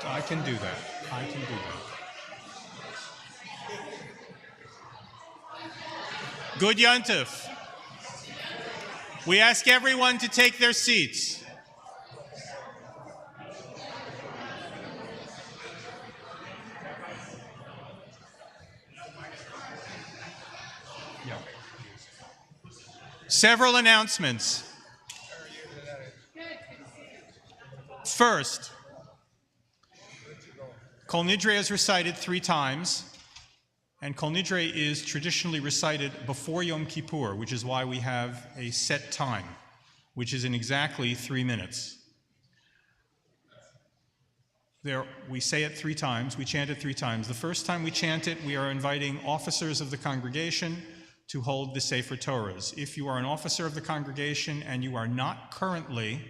I can do that. I can do that. Good Yontif. We ask everyone to take their seats. Yeah. Several announcements. First, Kol Nidre is recited 3 times, and Kol Nidre is traditionally recited before Yom Kippur, which is why we have a set time, which is in exactly 3 minutes. We say it 3 times, we chant it 3 times. The first time we chant it, we are inviting officers of the congregation to hold the Sefer Torahs. If you are an officer of the congregation and you are not currently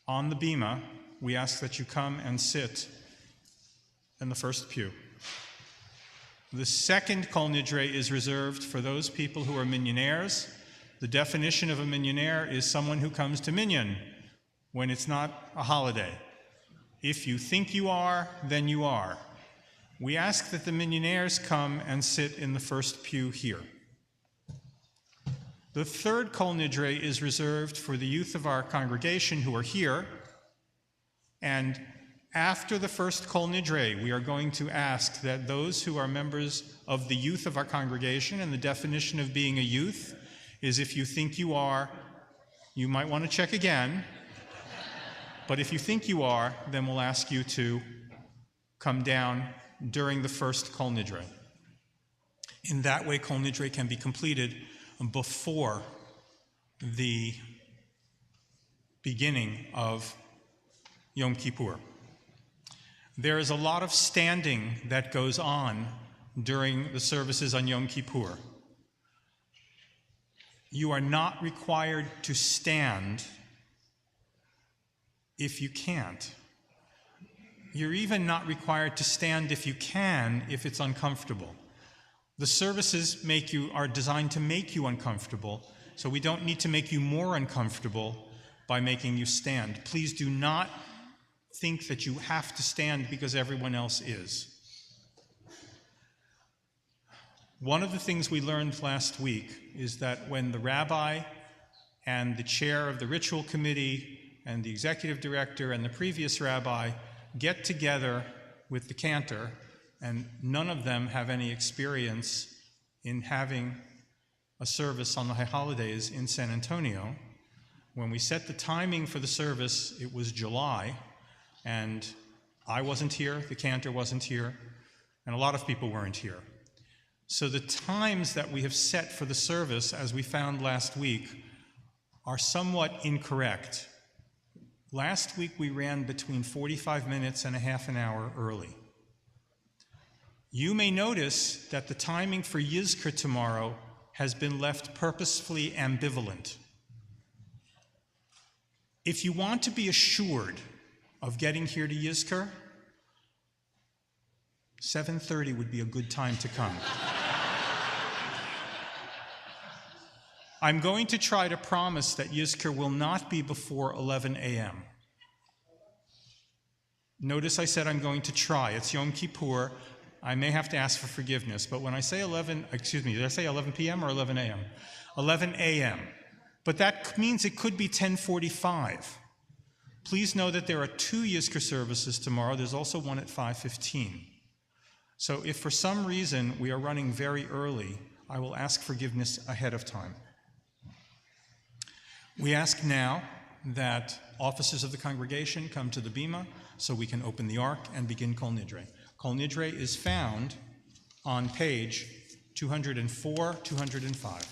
on the bima, we ask that you come and sit in the first pew. The second Kol Nidre is reserved for those people who are minyanaires. The definition of a minyaner is someone who comes to minyan when it's not a holiday. If you think you are, then you are. We ask that the minyanaires come and sit in the first pew here. The third Kol Nidre is reserved for the youth of our congregation who are here, and after the first Kol Nidre, we are going to ask that those who are members of the youth of our congregation, and the definition of being a youth is if you think you are, you might want to check again, but if you think you are, then we'll ask you to come down during the first Kol Nidre. In that way, Kol Nidre can be completed before the beginning of Yom Kippur. There is a lot of standing that goes on during the services on Yom Kippur. You are not required to stand if you can't. You're even not required to stand if you can, if it's uncomfortable. The services are designed to make you uncomfortable, so we don't need to make you more uncomfortable by making you stand. Please do not think that you have to stand because everyone else is. One of the things we learned last week is that when the rabbi and the chair of the ritual committee and the executive director and the previous rabbi get together with the cantor, and none of them have any experience in having a service on the high holidays in San Antonio, when we set the timing for the service, it was July, and I wasn't here, the cantor wasn't here, and a lot of people weren't here. So the times that we have set for the service, as we found last week, are somewhat incorrect. Last week we ran between 45 minutes and a half an hour early. You may notice that the timing for Yizkor tomorrow has been left purposefully ambivalent. If you want to be assured of getting here to Yizkor, 7:30 would be a good time to come. I'm going to try to promise that Yizkor will not be before 11 a.m. Notice I said I'm going to try. It's Yom Kippur. I may have to ask for forgiveness, but when I say did I say 11 p.m. or 11 a.m.? 11 a.m. But that means it could be 10:45. Please know that there are 2 Yizkor services tomorrow. There's also one at 5:15. So if for some reason we are running very early, I will ask forgiveness ahead of time. We ask now that officers of the congregation come to the bima so we can open the ark and begin Kol Nidre. Kol Nidre is found on page 204, 205.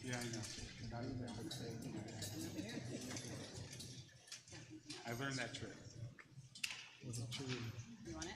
Yeah, I know. I learned that trick. Wasn't true. You want it?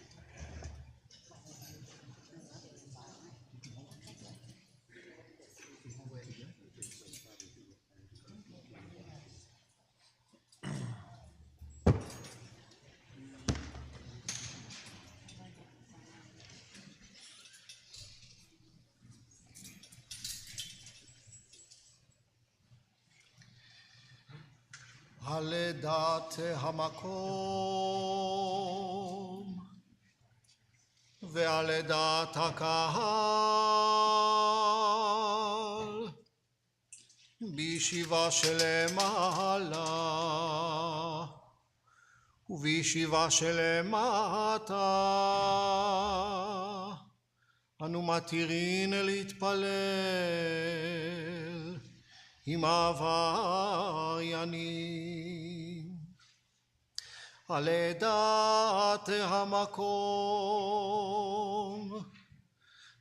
על דעת המקום ועל דעת הקהל בישיבה שלמעלה ובישיבה שלמטה אנו מתירין להתפלל עם העבריינים על דעת המקום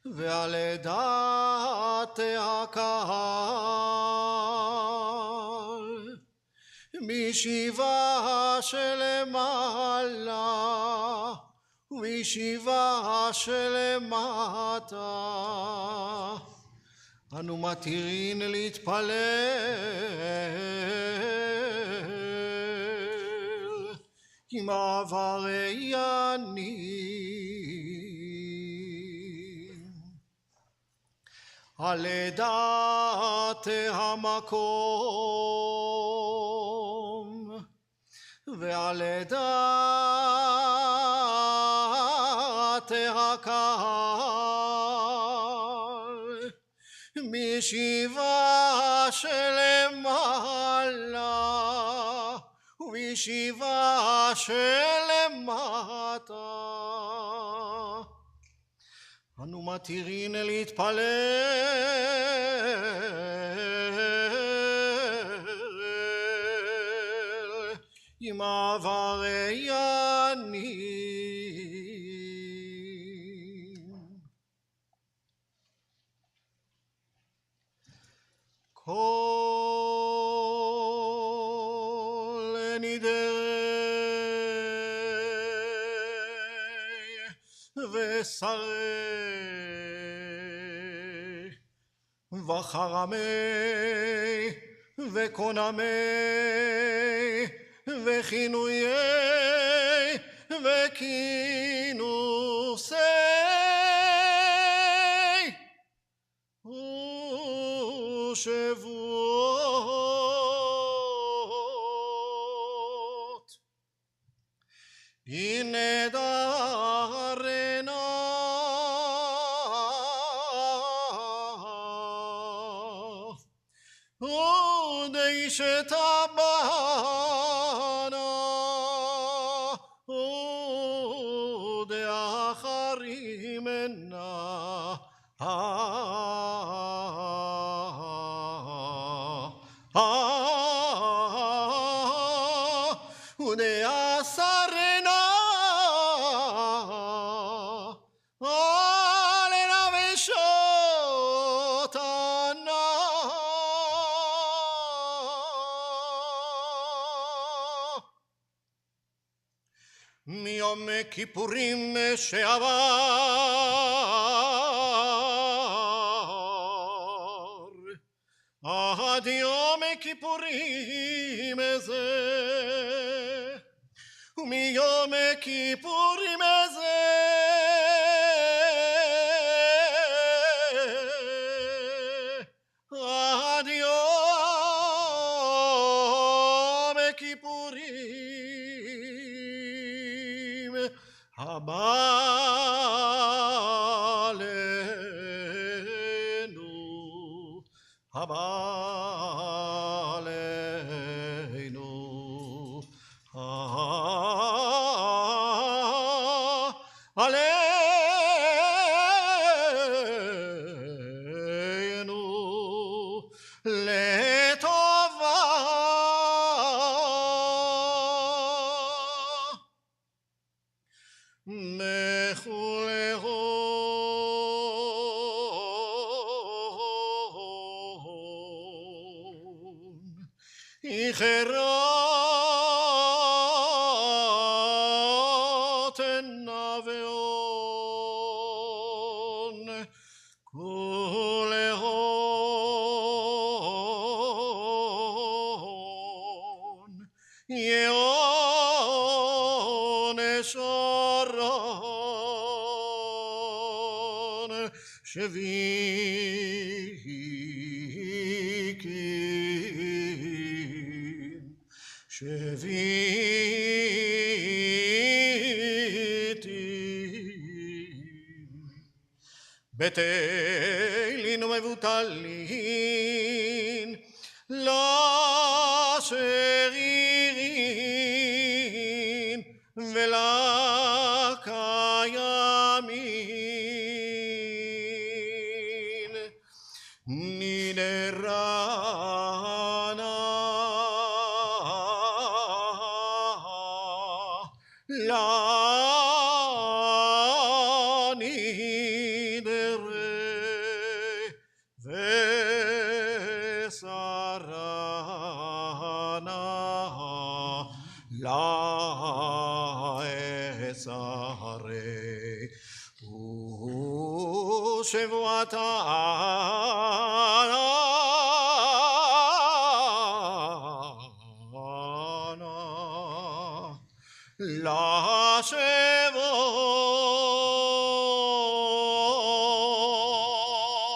ועל דעת הקהל בישיבה שלמעלה ובישיבה שלמטה אנו מתירין להתפלל עם העבריינים על דעת המקום ועל דעת הקהל בישיבה שלמעלה ובישיבה שלמטה אנו מתירין להתפלל עם העבריינים Kol Nidre ושרי וחרמי וקונמי וכינויי וכינוסי ושבועות הנה דרנה ודאי שתבנה ודאחרי יום כיפורים שעבר, עד יום כיפורים הזה, ומיום כיפורים הזה, עד יום כיפורים הבא עלינו, הבא עלינו, עלינו לטובה. מחולהון איחרת נביאון כולהון יאון שרון שביקים שביתים בטלין ומבוטלין לשרירין ולקיימין נדרנה לאסרי ושבועתנה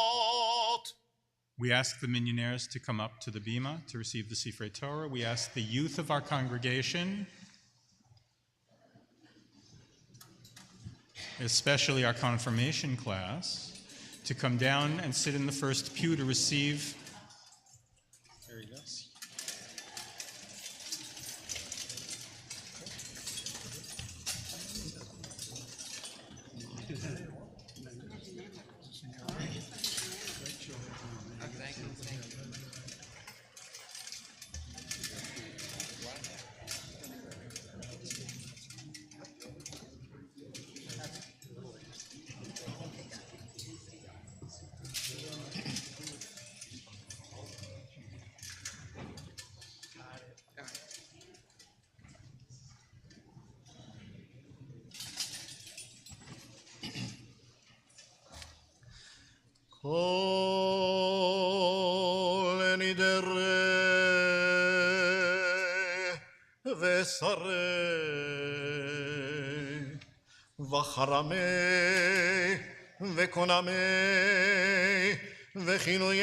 לשבות. We ask the minyaneers to come up to the bima to receive the Sifrei Torah. We ask the youth of our congregation, especially our confirmation class, to come down and sit in the first pew to receive. There he goes. Kol Nidre ושרי וחרמי וקונמי וכינויי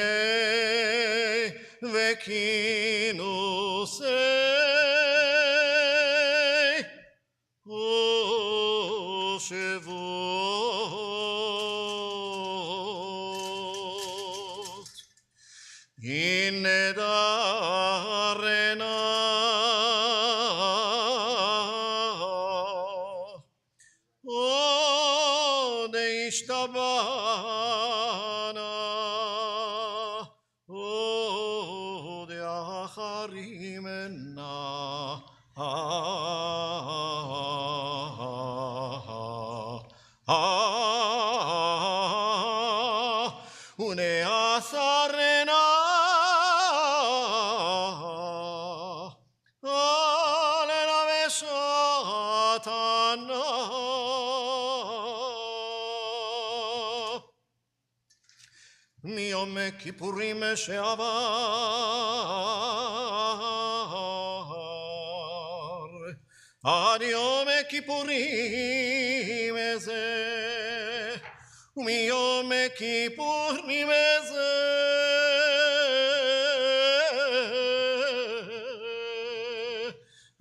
וכינוסי ושבועות הנה דרנה עוד השתבנה עוד יחרימנה ונאסרנה עלנה ושעתנה מיום כיפורים שעבר עד יום כיפורים זה ומיום כיפורים זה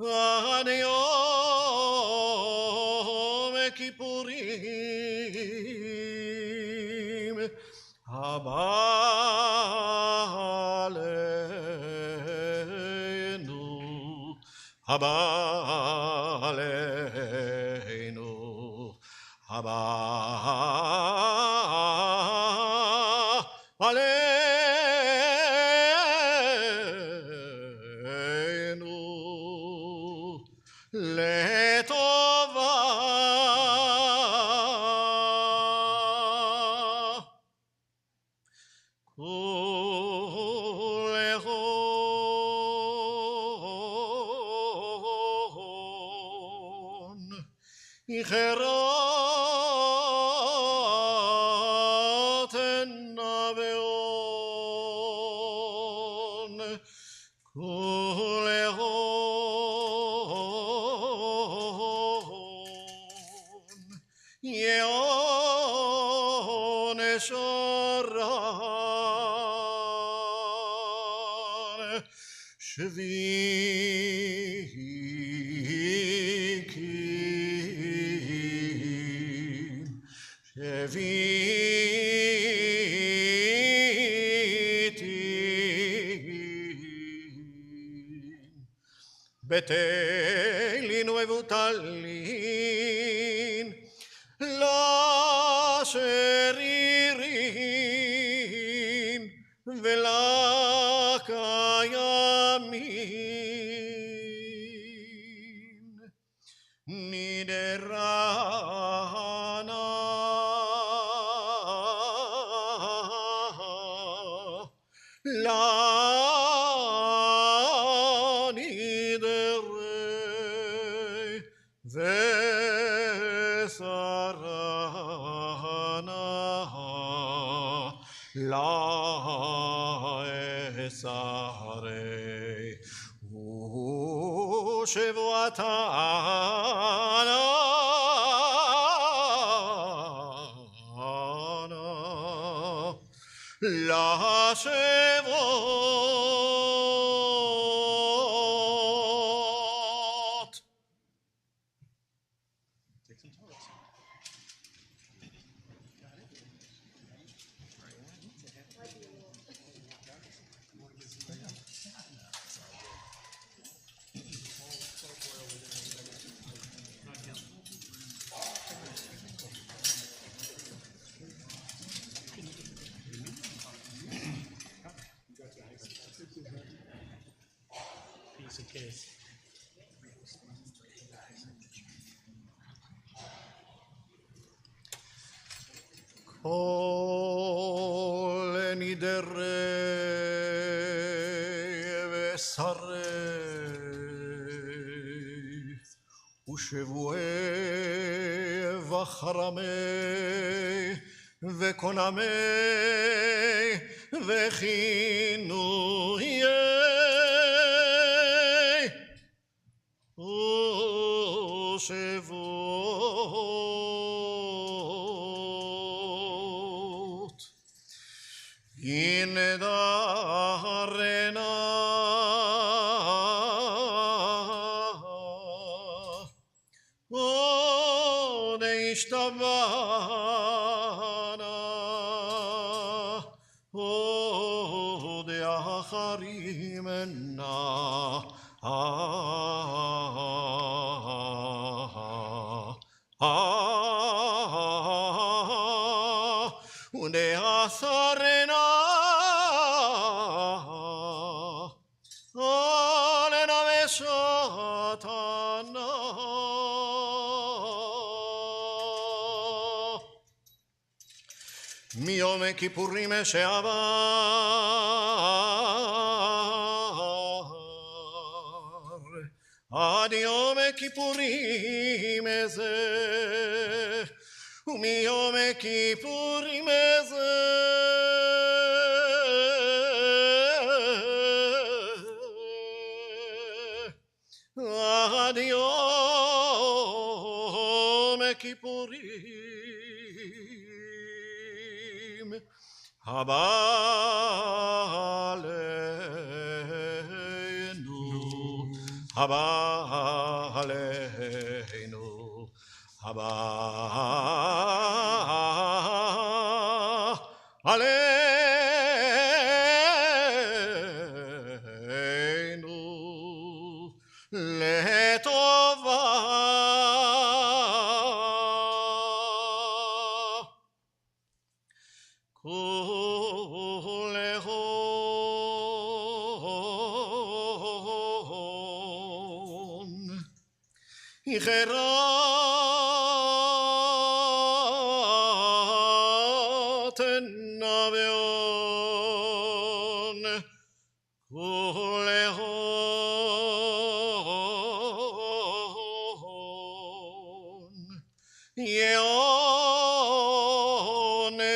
עד יום כיפורים הבא עלינו, הבא עלינו, הבא עלינו לטובה. ולהון יחרת נביאון ולהון יעון שרן שביקים שביתים בטלין ובוטלין לשרירים ולקיימים נדרנה לנדרי וסרנה לאסרי ושבועתנה לשבועות. Piece of case. Kol Nidre ושרי ושבועי וחרמי וקונמי וכינויי ושבועות ינדרנה עוד השתבנה עוד יחרימנה ונאסרנה עלנה ושתנה מיום כיפורים שעבר עד יום כיפורים זה ומיום כיפורים זה הכיפורים הבא עלינו, הבא עלינו, הבא עלינו לטובה. כל הון יחרת נביון, כל הון יעון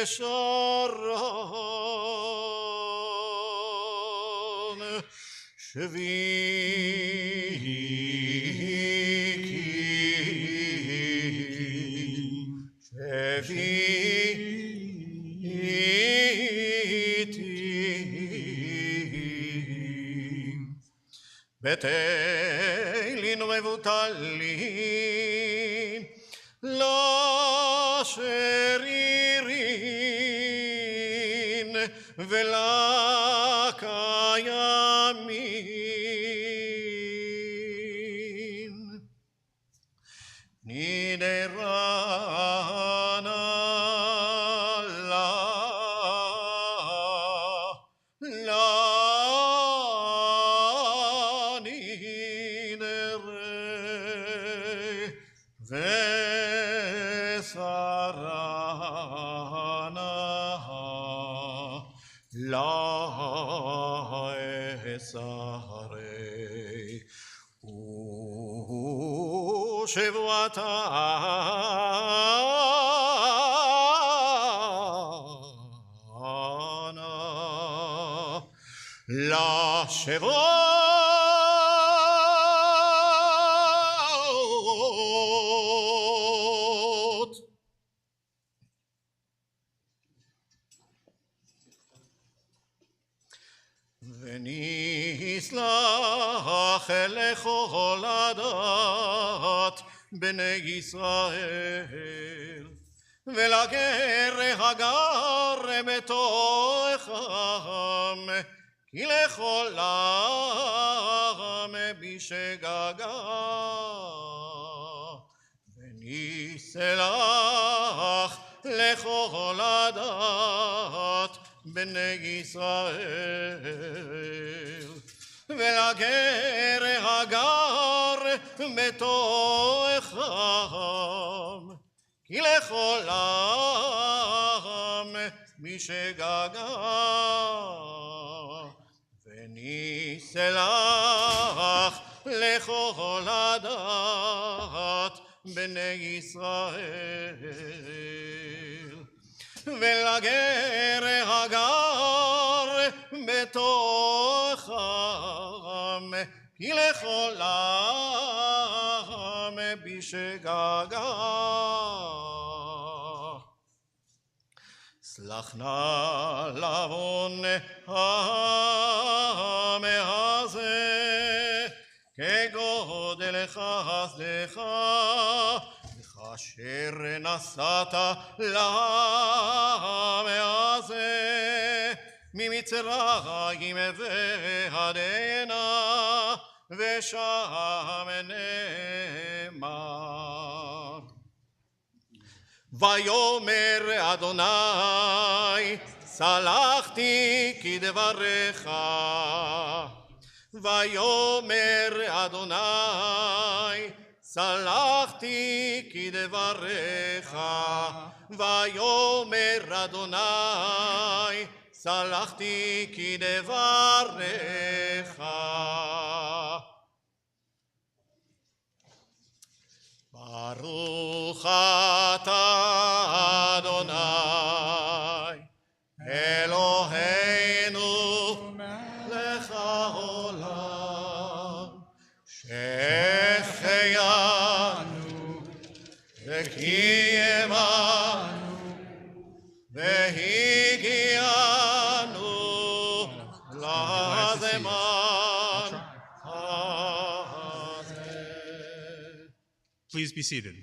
שרן בתהילים מבוטלים לשרירין ולקיימים נדרנה שרי ושבועתנה לשבועות ונסלח לכל עדת בני ישראל ולגר הגר בתוכם כי לכל עם בשגגה ונסלח לכל עדת בני ישראל ולגר הגר בתוכם כי לכל עם משגגה ונסלח לכל עדת בני ישראל ולגר הגר בתוכם כי לכל עם בשגגה סלח נא לעוון העם הזה כגודל חסדך כאשר נשאת לעם הזה ממצרים והדנה ושם נאמר ויאמר אדוני סלחתי כדבריך ויאמר אדוני סלחתי כדבריך ויאמר אדוני סלחתי כדבריך ברוך אתה אדוני אלוהינו מלך העולם שהחיינו וכי Please be seated.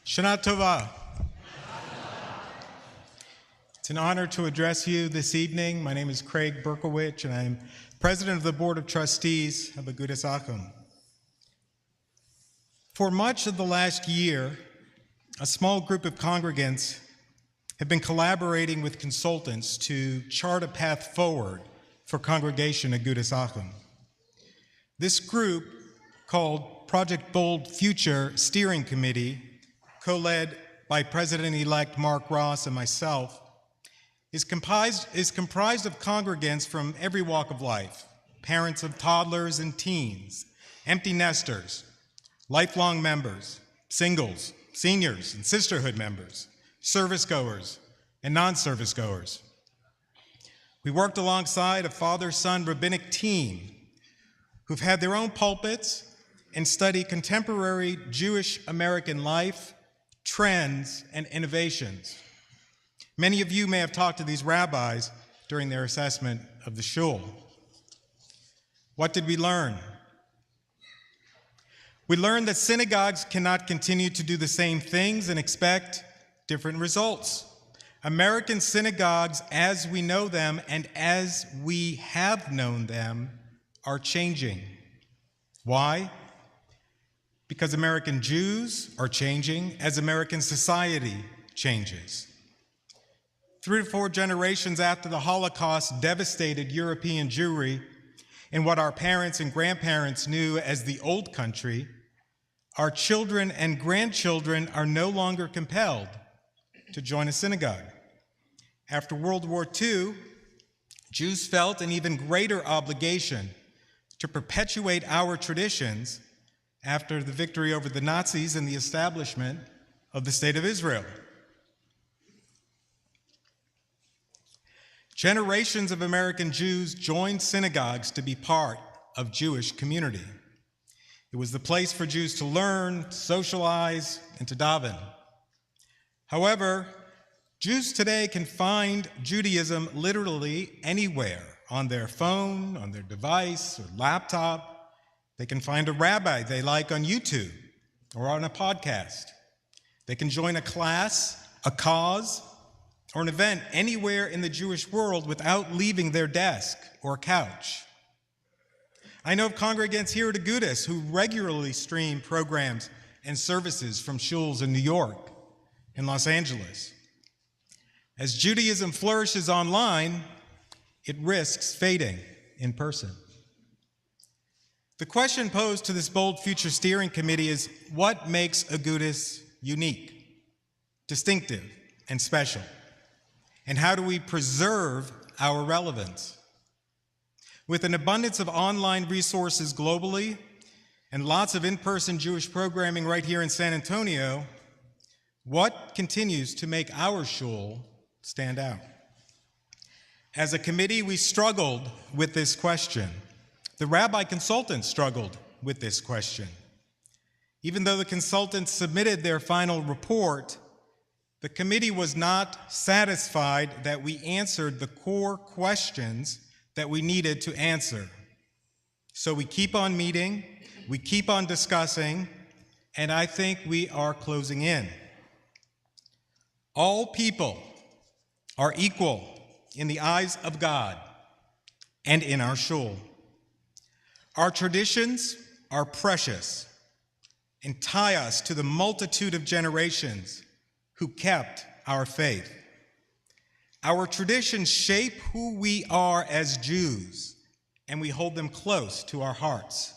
Shana Tova. It's an honor to address you this evening. My name is Craig Berkowitz, and I'm president of the Board of Trustees of Agudas Achim. For much of the last year, a small group of congregants have been collaborating with consultants to chart a path forward for Congregation Agudas Achim. This group, called Project Bold Future Steering Committee, co-led by President-elect Mark Ross and myself, is comprised of congregants from every walk of life: parents of toddlers and teens, empty nesters, lifelong members, singles, seniors and sisterhood members, service goers and non-service goers. We worked alongside a father-son rabbinic team who've had their own pulpits and study contemporary Jewish American life, trends, and innovations. Many of you may have talked to these rabbis during their assessment of the shul. What did we learn? We learned that synagogues cannot continue to do the same things and expect different results. American synagogues, as we know them and as we have known them, are changing. Why? Because American Jews are changing as American society changes. 3 to 4 generations after the Holocaust devastated European Jewry in what our parents and grandparents knew as the old country, our children and grandchildren are no longer compelled to join a synagogue. After World War II, Jews felt an even greater obligation to perpetuate our traditions after the victory over the Nazis and the establishment of the State of Israel. Generations of American Jews joined synagogues to be part of Jewish community. It was the place for Jews to learn, socialize, and to daven. However, Jews today can find Judaism literally anywhere, on their phone, on their device, or laptop. They can find a rabbi they like on YouTube or on a podcast. They can join a class, a cause, or an event anywhere in the Jewish world without leaving their desk or couch. I know of congregants here at Agudas who regularly stream programs and services from shuls in New York and Los Angeles. As Judaism flourishes online, it risks fading in person. The question posed to this Bold Future Steering Committee is, what makes Agudas unique, distinctive, and special? And how do we preserve our relevance? With an abundance of online resources globally and lots of in-person Jewish programming right here in San Antonio, what continues to make our shul stand out? As a committee, we struggled with this question. The rabbi consultants struggled with this question. Even though the consultants submitted their final report, the committee was not satisfied that we answered the core questions that we needed to answer. So we keep on meeting, we keep on discussing, and I think we are closing in. All people are equal in the eyes of God and in our shul. Our traditions are precious and tie us to the multitude of generations who kept our faith. Our traditions shape who we are as Jews, and we hold them close to our hearts.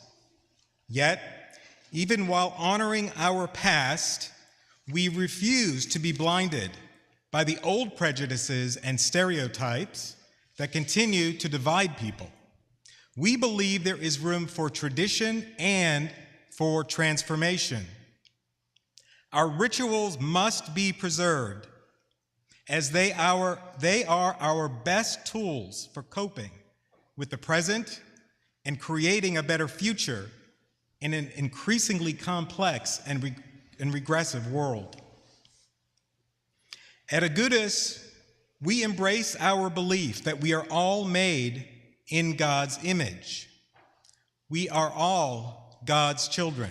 Yet, even while honoring our past, we refuse to be blinded by the old prejudices and stereotypes that continue to divide people. We believe there is room for tradition and for transformation. Our rituals must be preserved, as they are our best tools for coping with the present and creating a better future in an increasingly complex and and regressive world. At Agudas, we embrace our belief that we are all made in God's image. We are all God's children.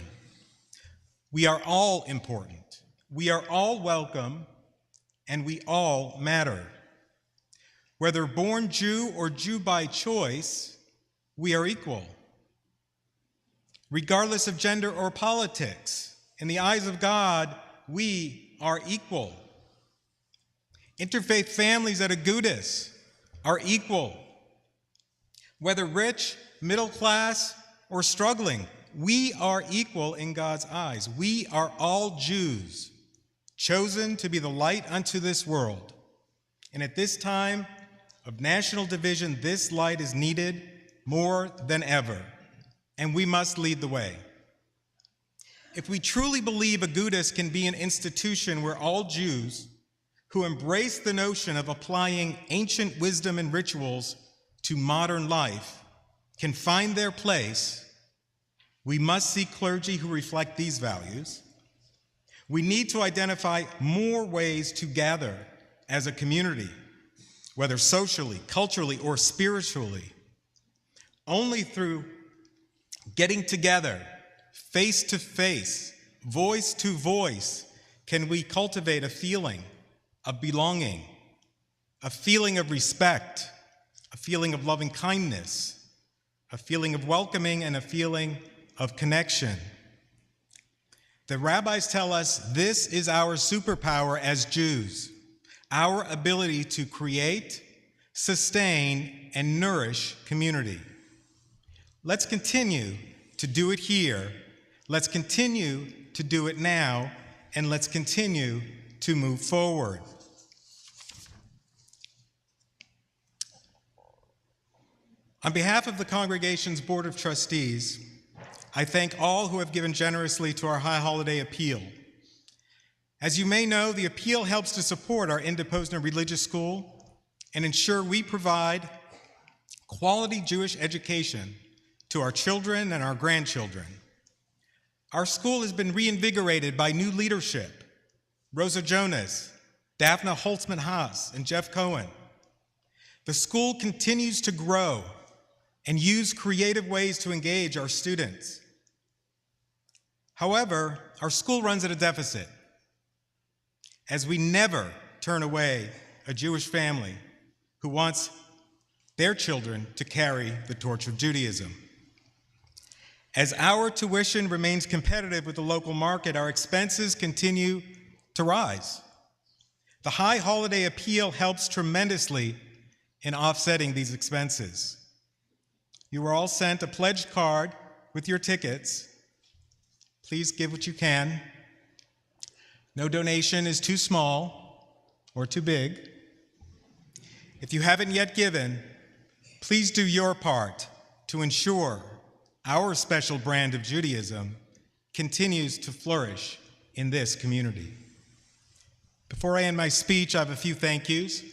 We are all important. We are all welcome, and we all matter. Whether born Jew or Jew by choice, we are equal. Regardless of gender or politics, in the eyes of God, we are equal. Interfaith families at Agudas are equal. Whether rich, middle class, or struggling, we are equal in God's eyes. We are all Jews, chosen to be the light unto this world. And at this time of national division, this light is needed more than ever, and we must lead the way. If we truly believe Agudas can be an institution where all Jews who embrace the notion of applying ancient wisdom and rituals to modern life can find their place, we must seek clergy who reflect these values. We need to identify more ways to gather as a community, whether socially, culturally, or spiritually. Only through getting together, face to face, voice to voice, can we cultivate a feeling of belonging, a feeling of respect, a feeling of loving kindness, a feeling of welcoming, and a feeling of connection. The rabbis tell us this is our superpower as Jews, our ability to create, sustain, and nourish community. Let's continue to do it here. Let's continue to do it now, and let's continue to move forward. On behalf of the congregation's Board of Trustees, I thank all who have given generously to our High Holiday Appeal. As you may know, the appeal helps to support our Indepozna Religious School and ensure we provide quality Jewish education to our children and our grandchildren. Our school has been reinvigorated by new leadership: Rosa Jonas, Daphne Holtzman-Haas, and Jeff Cohen. The school continues to grow and use creative ways to engage our students. However, our school runs at a deficit, as we never turn away a Jewish family who wants their children to carry the torch of Judaism. As our tuition remains competitive with the local market, our expenses continue to rise. The High Holiday Appeal helps tremendously in offsetting these expenses. You were all sent a pledged card with your tickets. Please give what you can. No donation is too small or too big. If you haven't yet given, please do your part to ensure our special brand of Judaism continues to flourish in this community. Before I end my speech, I have a few thank yous.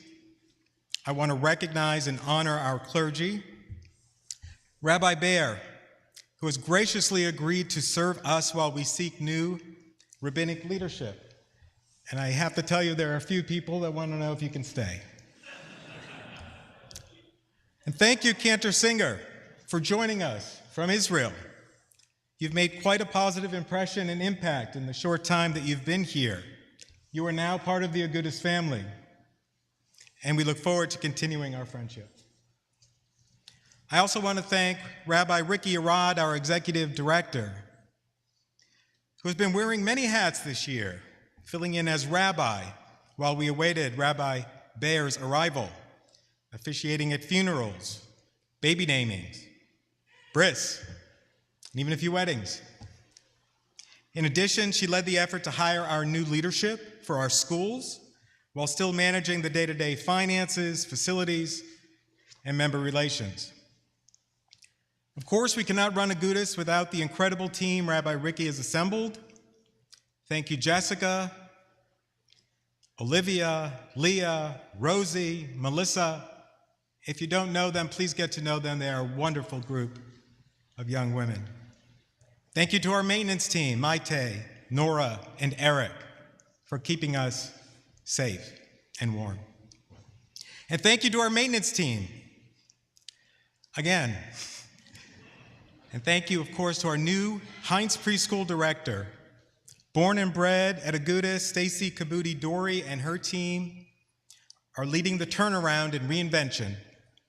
I want to recognize and honor our clergy. Rabbi Baer, who has graciously agreed to serve us while we seek new rabbinic leadership. And I have to tell you, there are a few people that want to know if you can stay. And thank you, Cantor Singer, for joining us from Israel. You've made quite a positive impression and impact in the short time that you've been here. You are now part of the Agudas family, and we look forward to continuing our friendship. I also want to thank Rabbi Ricky Arad, our executive director, who has been wearing many hats this year, filling in as rabbi while we awaited Rabbi Baer's arrival, officiating at funerals, baby namings, bris, and even a few weddings. In addition, she led the effort to hire our new leadership for our schools while still managing the day-to-day finances, facilities, and member relations. Of course, we cannot run Agudas without the incredible team Rabbi Ricky has assembled. Thank you, Jessica, Olivia, Leah, Rosie, Melissa. If you don't know them, please get to know them. They are a wonderful group of young women. Thank you to our maintenance team, Maite, Nora, and Eric for keeping us safe and warm. And thank you to our maintenance team, again. And thank you, of course, to our new Heinz Preschool Director, born and bred at Agudas, Stacy Kabuti-Dory and her team are leading the turnaround and reinvention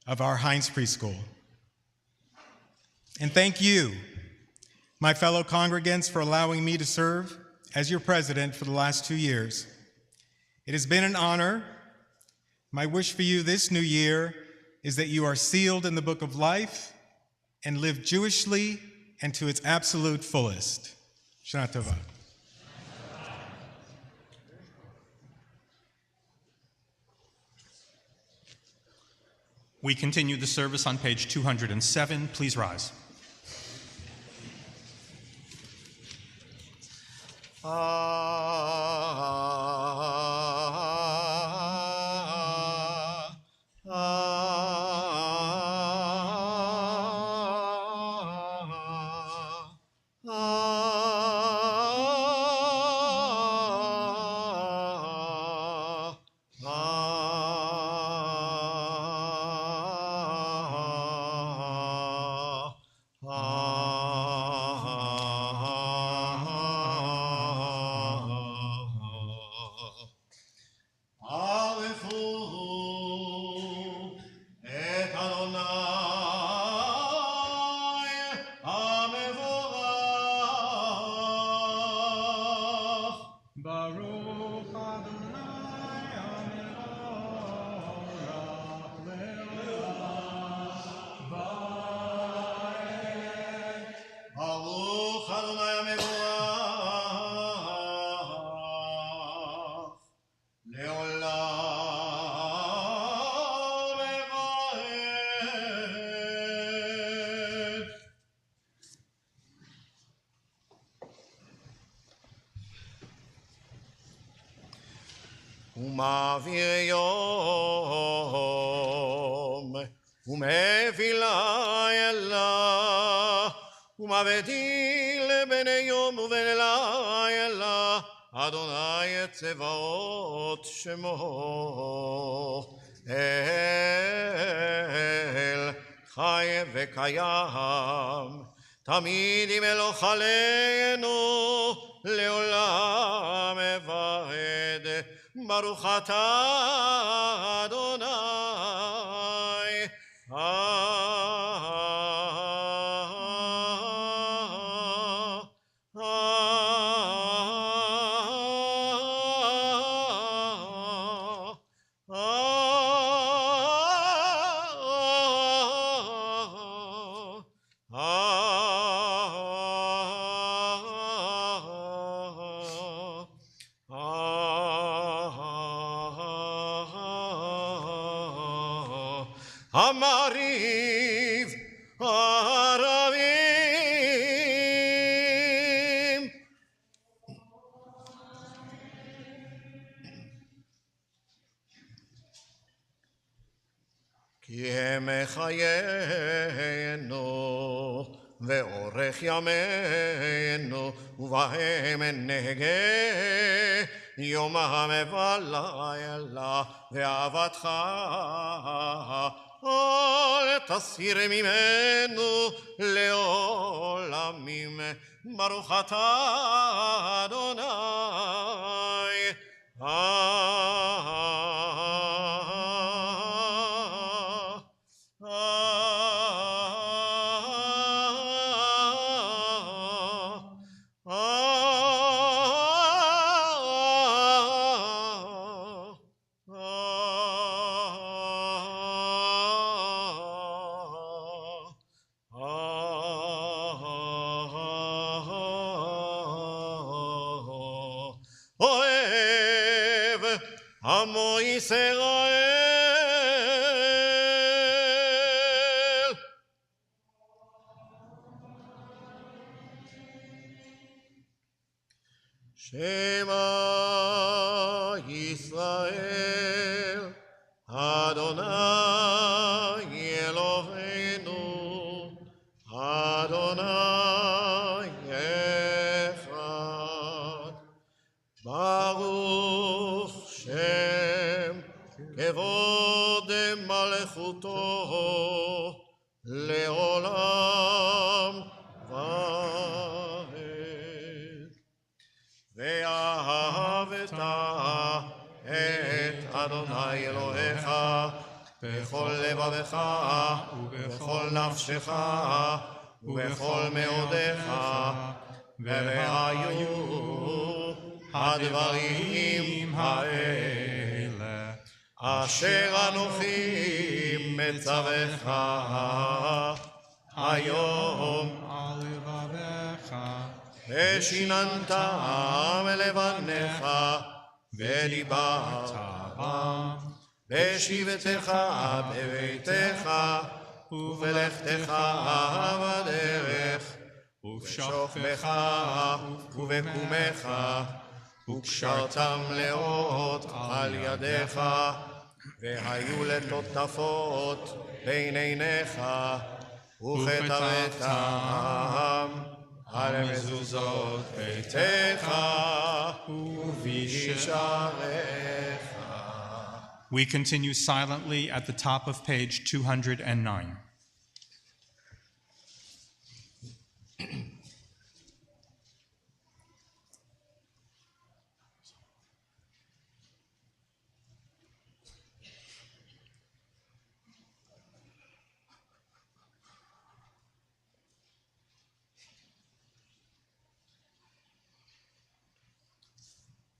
of our Heinz Preschool. And thank you, my fellow congregants, for allowing me to serve as your president for the last 2 years. It has been an honor. My wish for you this new year is that you are sealed in the book of life and live Jewishly and to its absolute fullest. Shana Tova. We continue the service on page 207. Please rise. ומעביר יום, ומביא לילה, ומבדיל בין יום ובין לילה, אדוני צבאות שמו, אל חי וקיים, תמיד ימלוך עלינו, לעולם ועד. ברוך אתה אדוני המעריב הערבים כי הם חיינו ואורך ימינו ובהם נהגה יומם ולילה ואהבתך אל תסיר ממנו לעולמים ברוך אתה אדוני אוהב עמו ישראל שמע ישראל אדוני אלוהינו אדוני אחד לעולם ועד. ואהבת את אדוני אלוהיך בכל לבבך ובכל נפשך ובכל מאודיך, והיו הדברים האלה אשר אנוכי מצווך היום על לבביך, ושיננתם לבניך ודיברת בם בשבתך בביתך ובלכתך בדרך ובשוכבך ובקומך, וקשרתם לאות על ידיך, והיו לטוטפות בין עיניך, וכתבתם על מזוזות ביתך ובשעריך. We continue silently at the top of page 209.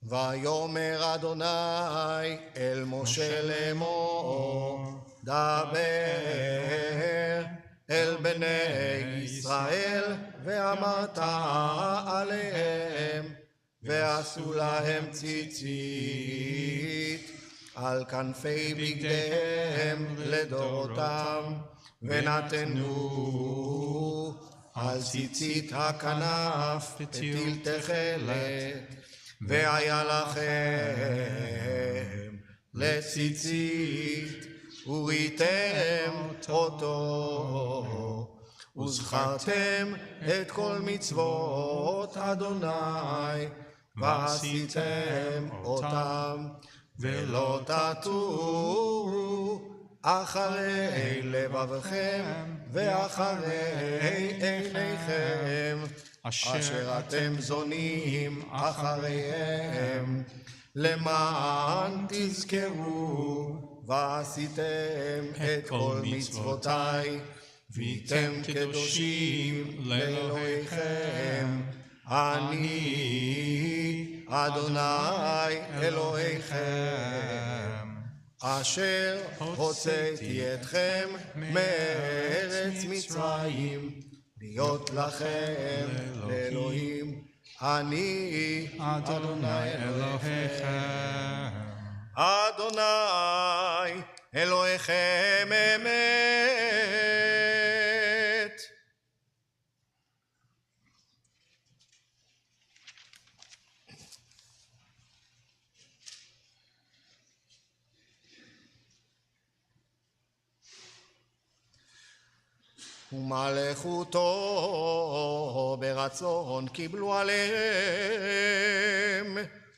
ויאמר אדוני אל משה לאמור, דבר אל בני ישראל ואמרת עליהם, ועשו להם ציצית על כנפי בגדיהם לדורותם, ונתנו על ציצית הכנף פתיל תכלת, והיה לכם לציצית, וראיתם אותו, וזכרתם את כל מצוות אדוני, ועשיתם אותם, ולא תטורו אחרי לבבכם ואחרי עיניכם, אשר אתם זונים אחריהם, למען תזכרו ועשיתם את כל מצוותיי, והייתם קדושים לאלוהיכם, אני אדוני אלוהיכם, אשר הוצאתי אתכם מארץ מצרים, להיות לכם לאלוהים, אני אדוני אלוהיכם. אדוני אלוהיכם אמת. ומלכותו ברצון קיבלו עליהם,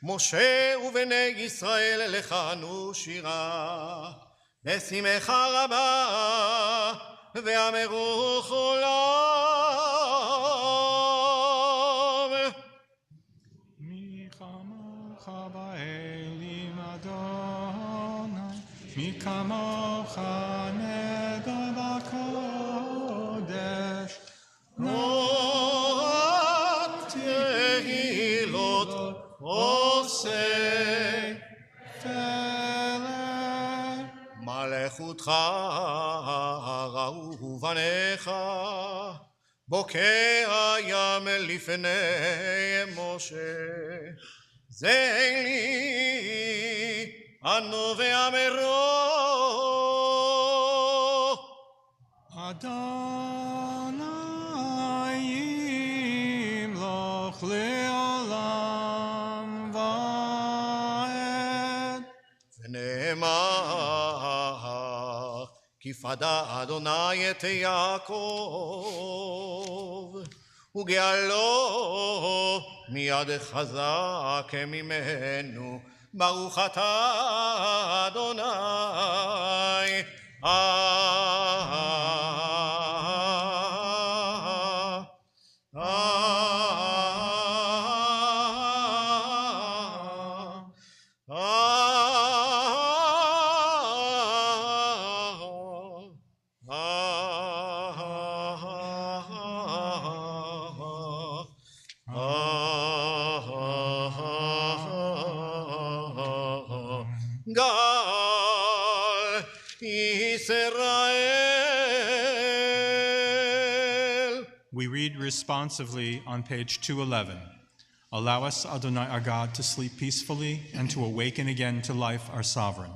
משה ובני ישראל לחנו שירה בשמחה רבה, ואמרו כולם, מי כמוך באלים אדוני, מי כמוך נגע בקודש, רק תהילות עושה פלא. מלכותך ראו בניך, בוקע ים לפני משה, זה לי אנו ואמרו, אדוני ימלוך לעולם ועד. ונאמר, כי פדה אדוני את יעקב, וגאלו מיד חזק ממנו, ברוך אתה אדוני גל ישראל. We read responsively on page 211. Allow us, Adonai our God, to sleep peacefully and to awaken again to life, our sovereign.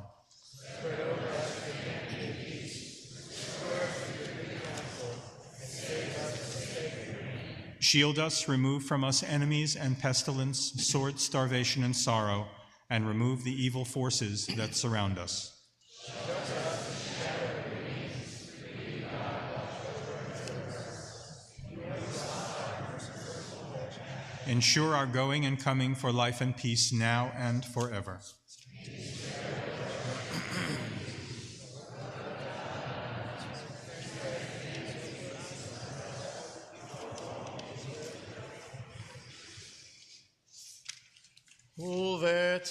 Shield us, remove from us enemies and pestilence, sword, starvation, and sorrow, and remove the evil forces that surround us. Ensure our going and coming for life and peace now and forever.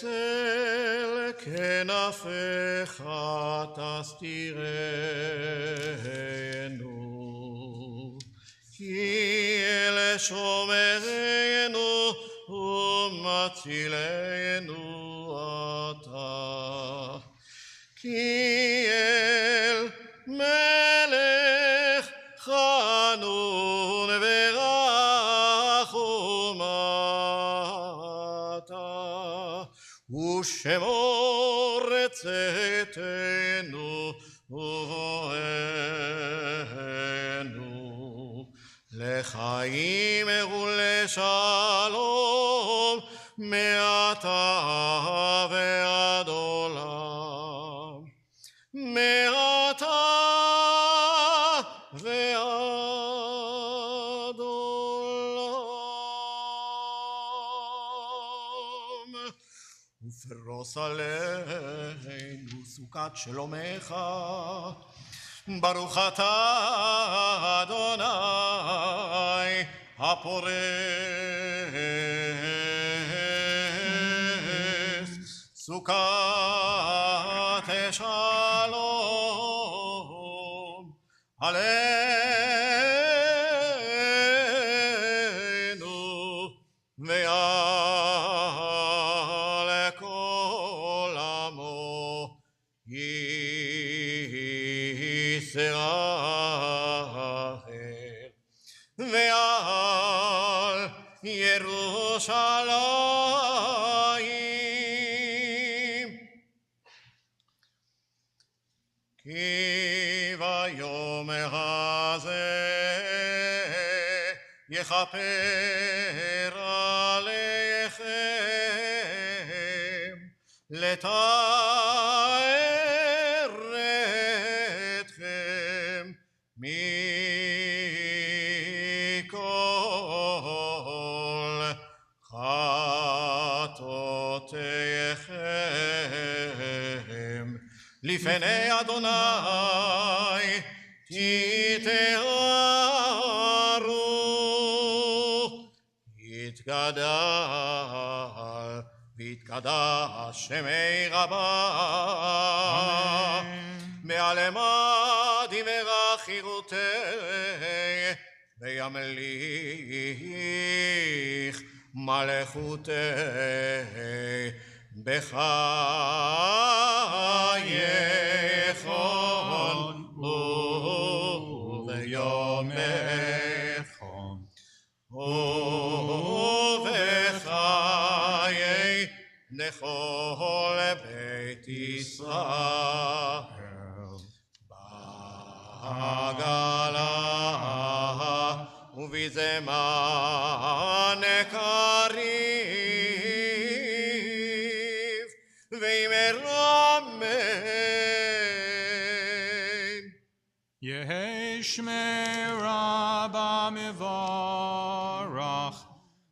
ובצל כנפיך תסתירנו, כי אלה שומרנו ומצילנו אתה, כי אל מלך חנון ורחום אתה, ושמור צאתנו ובואנו לחיים ולשלום מעתה ועד עולם, מעתה ועד עולם. ופרוס עלינו סוכת שלומך, ברוך אתה אדוני הפורס סוכת שלום עלינו ועל כל עמו ישראל ועל ירושלים, כי ביום הזה יכפר עליכם לתאר אתכם מכל חטאותיכם לפני אדוני תטהרו, יתגדל ויתקדש שמי רבה מעלמה דברה חירותי וימליך מלכותי בחייכון וביומכון ובחיי לכל בית ישראל בעגלה ובזמן קריב וימרמן יהי שמי רבה מבורך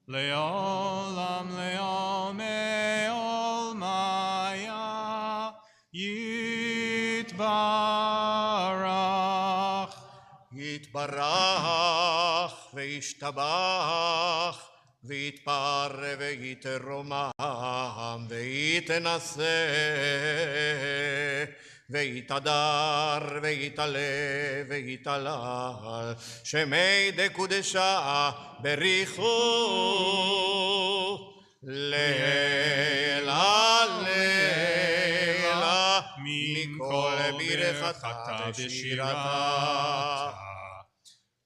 לעולם לעולמי עולמיה יתברך. יתברך וישתבח ויתפאר ויתרומם ויתנשא ויתהדר ויתעלה ויתהלל שמי דקודשה בריחו לילה לילה מכל ברכתה ושירתה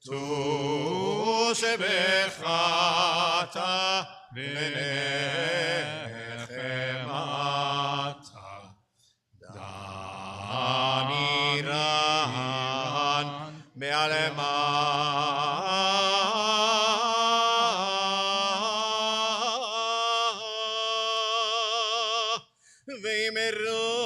תו שבחתה ונחמתה דמירן בעלמה ואמרו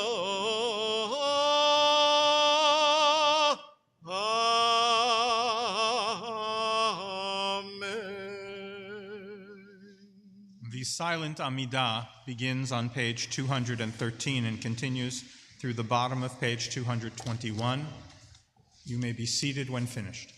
The silent Amidah begins on page 213 and continues through the bottom of page 221. You may be seated when finished.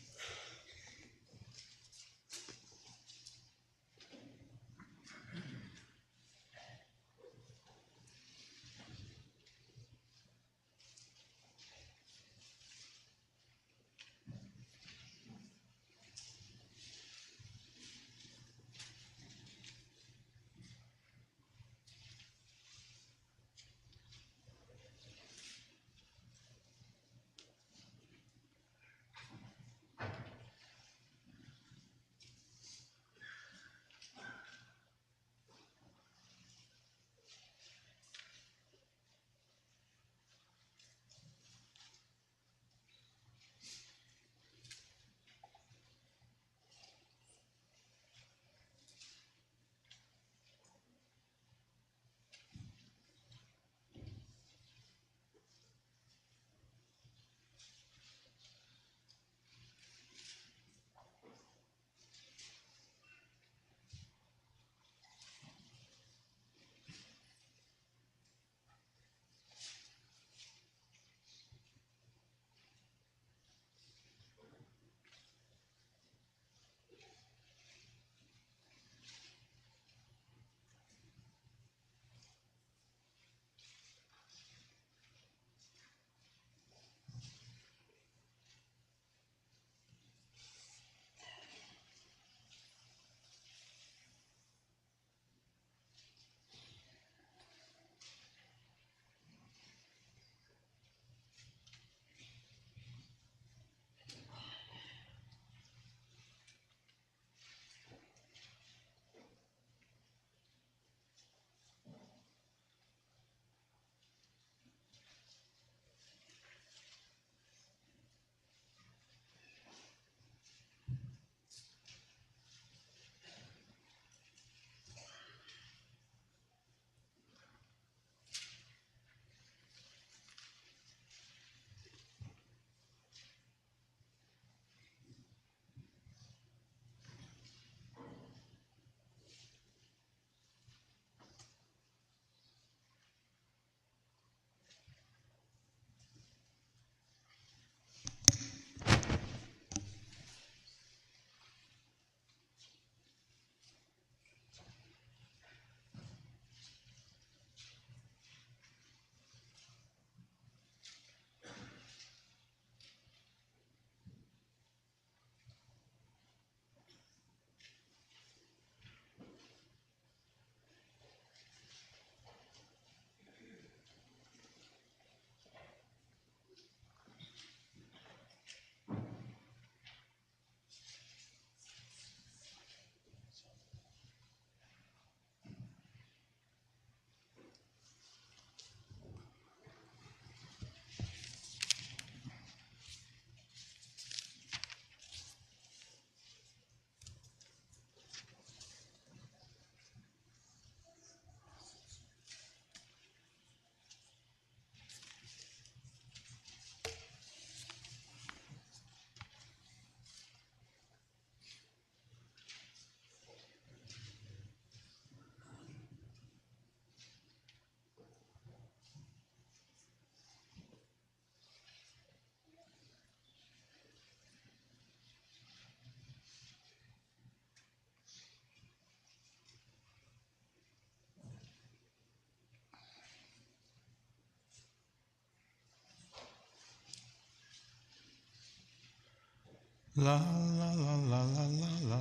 La la la la la la la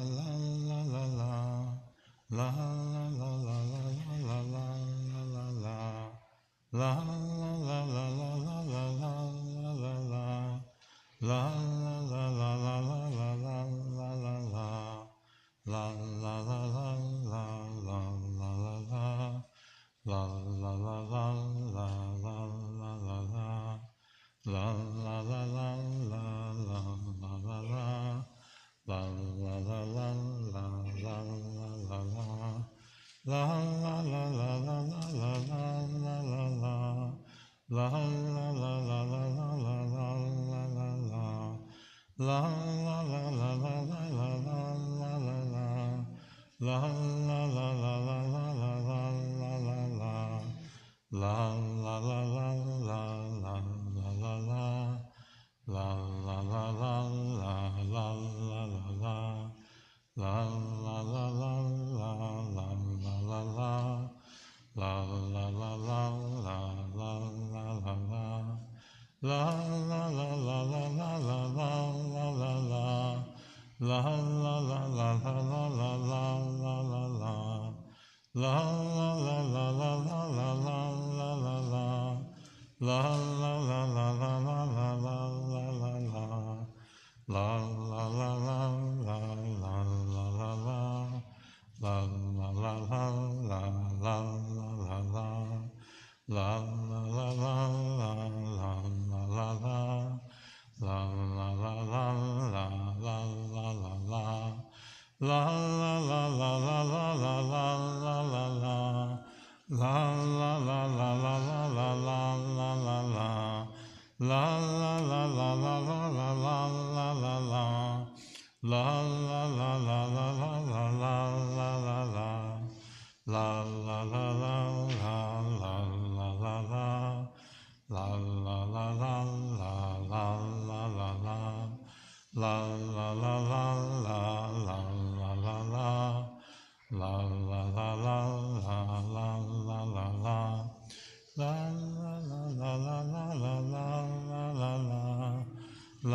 la la la. La la la la la la la la la. La la la la la la la la la la. La la la la la la la la la la. La la la la la la la la. La la la la la la la la. La la la la la la la la. La la la la la la la la. La la la la la la la la la la. La la la la la la la la la la. La la la la la la la la la la. La la la la la la la la la la. La la la la la la la la. La la la la la la la la. La la la la la la la la. La la la la la la la la. La la la la la la la la la la. La la la la la la la la la la. La la la la la la la la la la. La la la la la la la la la la. La la la la la la la la la. La la la la la la la la. La la la la la la la la. La la la la la la la la. La la la la la la la la la la. La la la la la la la la la la. La la la la la la la la la la. La la la la la la la la la la. La la la la la la la la. La la la la la la la la la. La la la la la la la la la. La la la la la la la la la. La la la la la la la la la la. La la la la la la la la la la.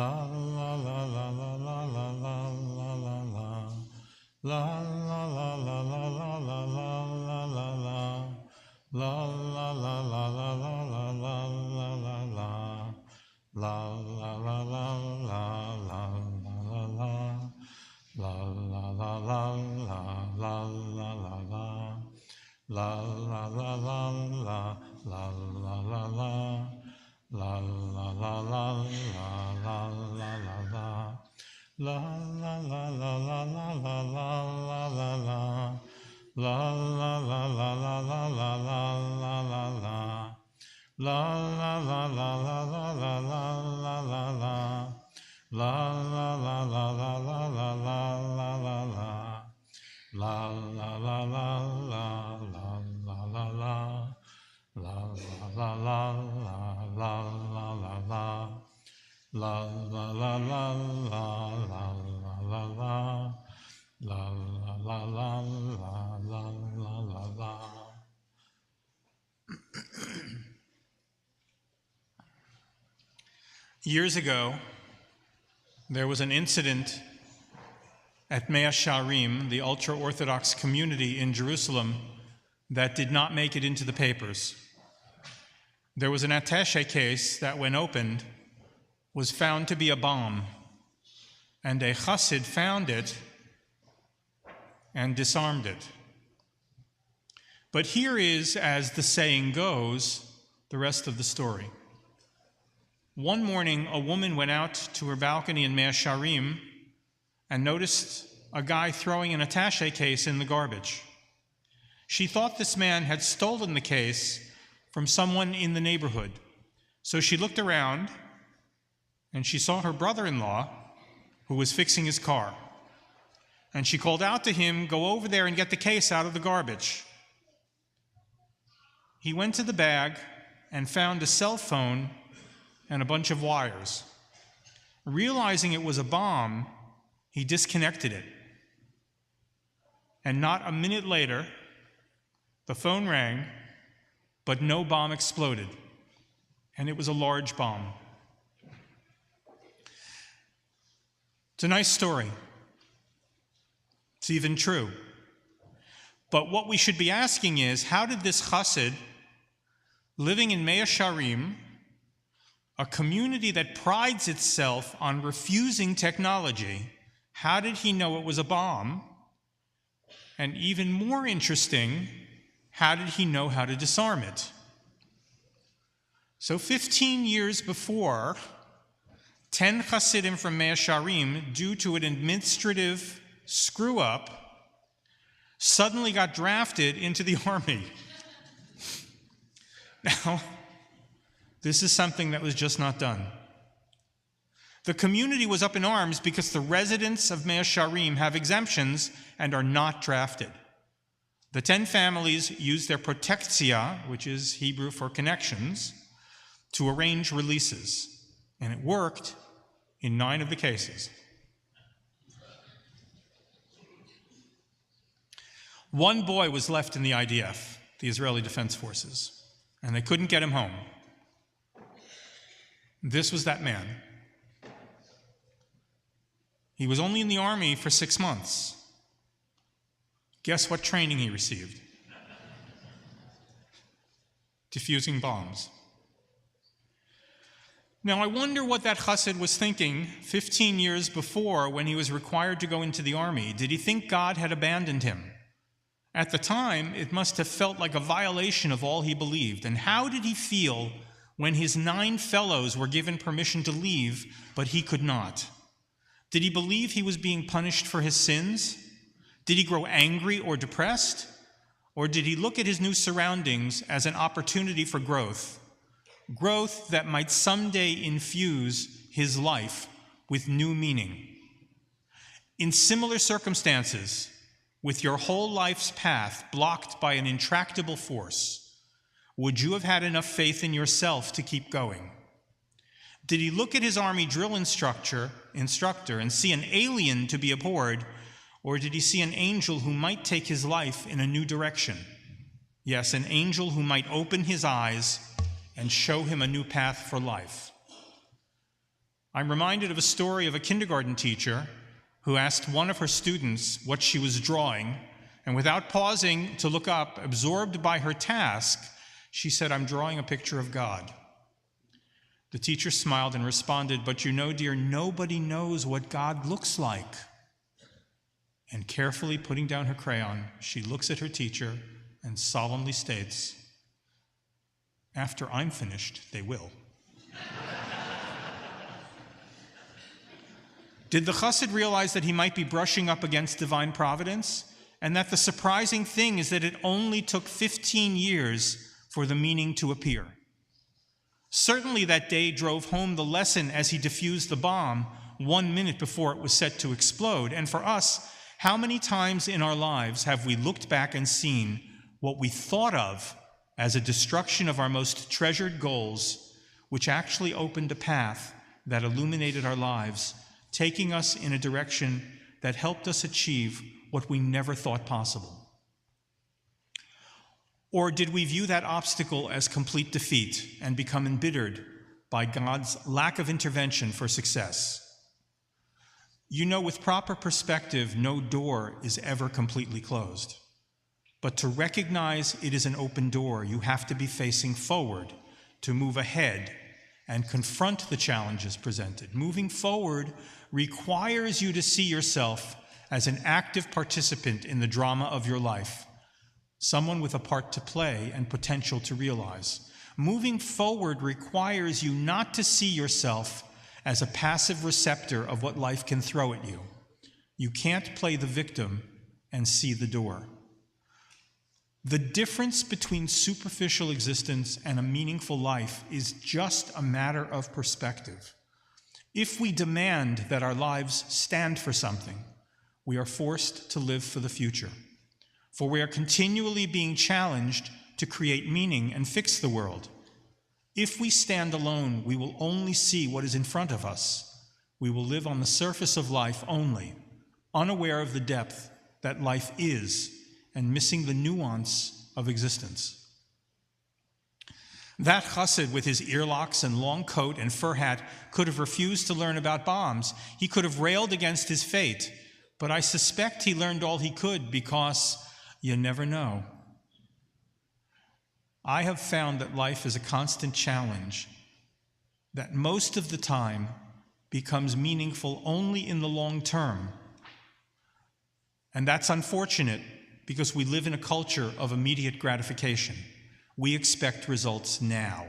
La la la la la la la la la la. La la la la la la la la la la. La la la la la la la la. La la la la la la la la la. La la la la la la la la la. La la la la la la la la la. La la la la la la la la la la. La la la la la la la la la la la. La la la la la la la la la la. La la la la la la la la la la. La la la la la la la la la. La la la la la la la la la. La la la la la la la la. La la la la la la la la. Years ago, there was an incident at Mea Sharim, the ultra-Orthodox community in Jerusalem, that did not make it into the papers. There was an attaché case that, when opened, was found to be a bomb, and a chassid found it and disarmed it. But here is, as the saying goes, the rest of the story. One morning, a woman went out to her balcony in Mea Sharim and noticed a guy throwing an attaché case in the garbage. She thought this man had stolen the case from someone in the neighborhood. So she looked around and she saw her brother-in-law, who was fixing his car. And she called out to him, "Go over there and get the case out of the garbage." He went to the bag and found a cell phone and a bunch of wires. Realizing it was a bomb, he disconnected it. And not a minute later, the phone rang, but no bomb exploded. And it was a large bomb. It's a nice story. It's even true. But what we should be asking is, how did this chassid, living in Mea Sharim, a community that prides itself on refusing technology, how did he know it was a bomb? And even more interesting, how did he know how to disarm it? So 15 years before, 10 chassidim from Mea Sharim, due to an administrative screw-up, suddenly got drafted into the army. Now, this is something that was just not done. The community was up in arms because the residents of Mea Sharim have exemptions and are not drafted. The 10 families used their protectia, which is Hebrew for connections, to arrange releases, and it worked in 9 of the cases. One boy was left in the IDF, the Israeli Defense Forces, and they couldn't get him home. This was that man. He was only in the army for 6 months. Guess what training he received? Defusing bombs. Now, I wonder what that chassid was thinking 15 years before when he was required to go into the army. Did he think God had abandoned him? At the time, it must have felt like a violation of all he believed. And how did he feel when his 9 fellows were given permission to leave, but he could not? Did he believe he was being punished for his sins? Did he grow angry or depressed? Or did he look at his new surroundings as an opportunity for growth? Growth that might someday infuse his life with new meaning. In similar circumstances, with your whole life's path blocked by an intractable force, would you have had enough faith in yourself to keep going? Did he look at his army drill instructor and see an alien to be abhorred, or did he see an angel who might take his life in a new direction? Yes, an angel who might open his eyes and show him a new path for life. I'm reminded of a story of a kindergarten teacher who asked one of her students what she was drawing, and without pausing to look up, absorbed by her task, she said, "I'm drawing a picture of God." The teacher smiled and responded, "But you know, dear, nobody knows what God looks like." And carefully putting down her crayon, she looks at her teacher and solemnly states, "After I'm finished, they will." Did the chassid realize that he might be brushing up against divine providence? And that the surprising thing is that it only took 15 years for the meaning to appear. Certainly that day drove home the lesson as he defused the bomb 1 minute before it was set to explode. And for us, how many times in our lives have we looked back and seen what we thought of as a destruction of our most treasured goals, which actually opened a path that illuminated our lives, taking us in a direction that helped us achieve what we never thought possible? Or did we view that obstacle as complete defeat and become embittered by God's lack of intervention for success? You know, with proper perspective, no door is ever completely closed. But to recognize it is an open door, you have to be facing forward to move ahead and confront the challenges presented. Moving forward requires you to see yourself as an active participant in the drama of your life, someone with a part to play and potential to realize. Moving forward requires you not to see yourself as a passive receptor of what life can throw at you. You can't play the victim and see the door. The difference between superficial existence and a meaningful life is just a matter of perspective. If we demand that our lives stand for something, we are forced to live for the future. For we are continually being challenged to create meaning and fix the world. If we stand alone, we will only see what is in front of us. We will live on the surface of life only, unaware of the depth that life is and missing the nuance of existence. That chassid with his earlocks and long coat and fur hat could have refused to learn about bombs. He could have railed against his fate, but I suspect he learned all he could because you never know. I have found that life is a constant challenge that most of the time becomes meaningful only in the long term. And that's unfortunate because we live in a culture of immediate gratification. We expect results now.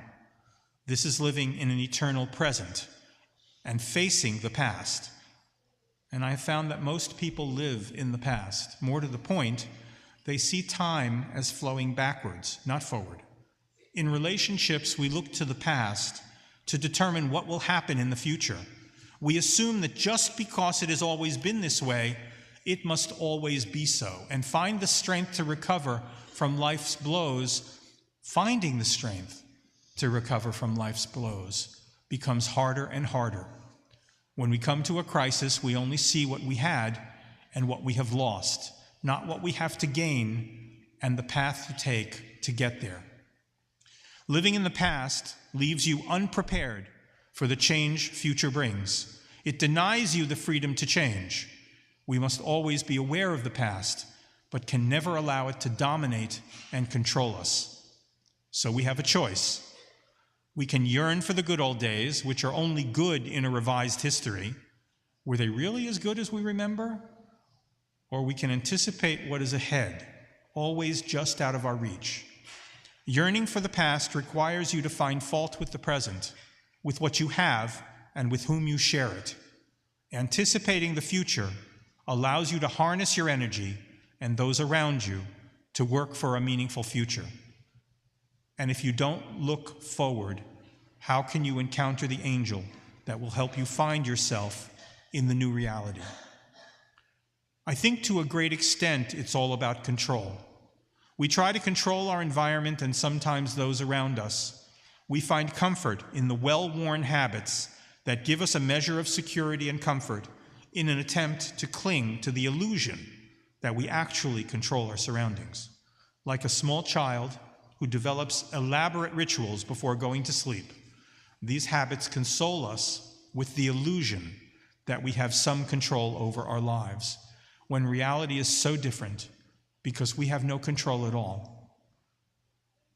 This is living in an eternal present and facing the past. And I have found that most people live in the past. More to the point, they see time as flowing backwards, not forward. In relationships, we look to the past to determine what will happen in the future. We assume that just because it has always been this way, it must always be so, and find the strength to recover from life's blows. Finding the strength to recover from life's blows becomes harder and harder. When we come to a crisis, we only see what we had and what we have lost, not what we have to gain and the path to take to get there. Living in the past leaves you unprepared for the change future brings. It denies you the freedom to change. We must always be aware of the past, but can never allow it to dominate and control us. So we have a choice. We can yearn for the good old days, which are only good in a revised history. Were they really as good as we remember? Or we can anticipate what is ahead, always just out of our reach. Yearning for the past requires you to find fault with the present, with what you have and with whom you share it. Anticipating the future allows you to harness your energy and those around you to work for a meaningful future. And if you don't look forward, how can you encounter the angel that will help you find yourself in the new reality? I think to a great extent it's all about control. We try to control our environment and sometimes those around us. We find comfort in the well-worn habits that give us a measure of security and comfort in an attempt to cling to the illusion that we actually control our surroundings. Like a small child who develops elaborate rituals before going to sleep, these habits console us with the illusion that we have some control over our lives, when reality is so different because we have no control at all.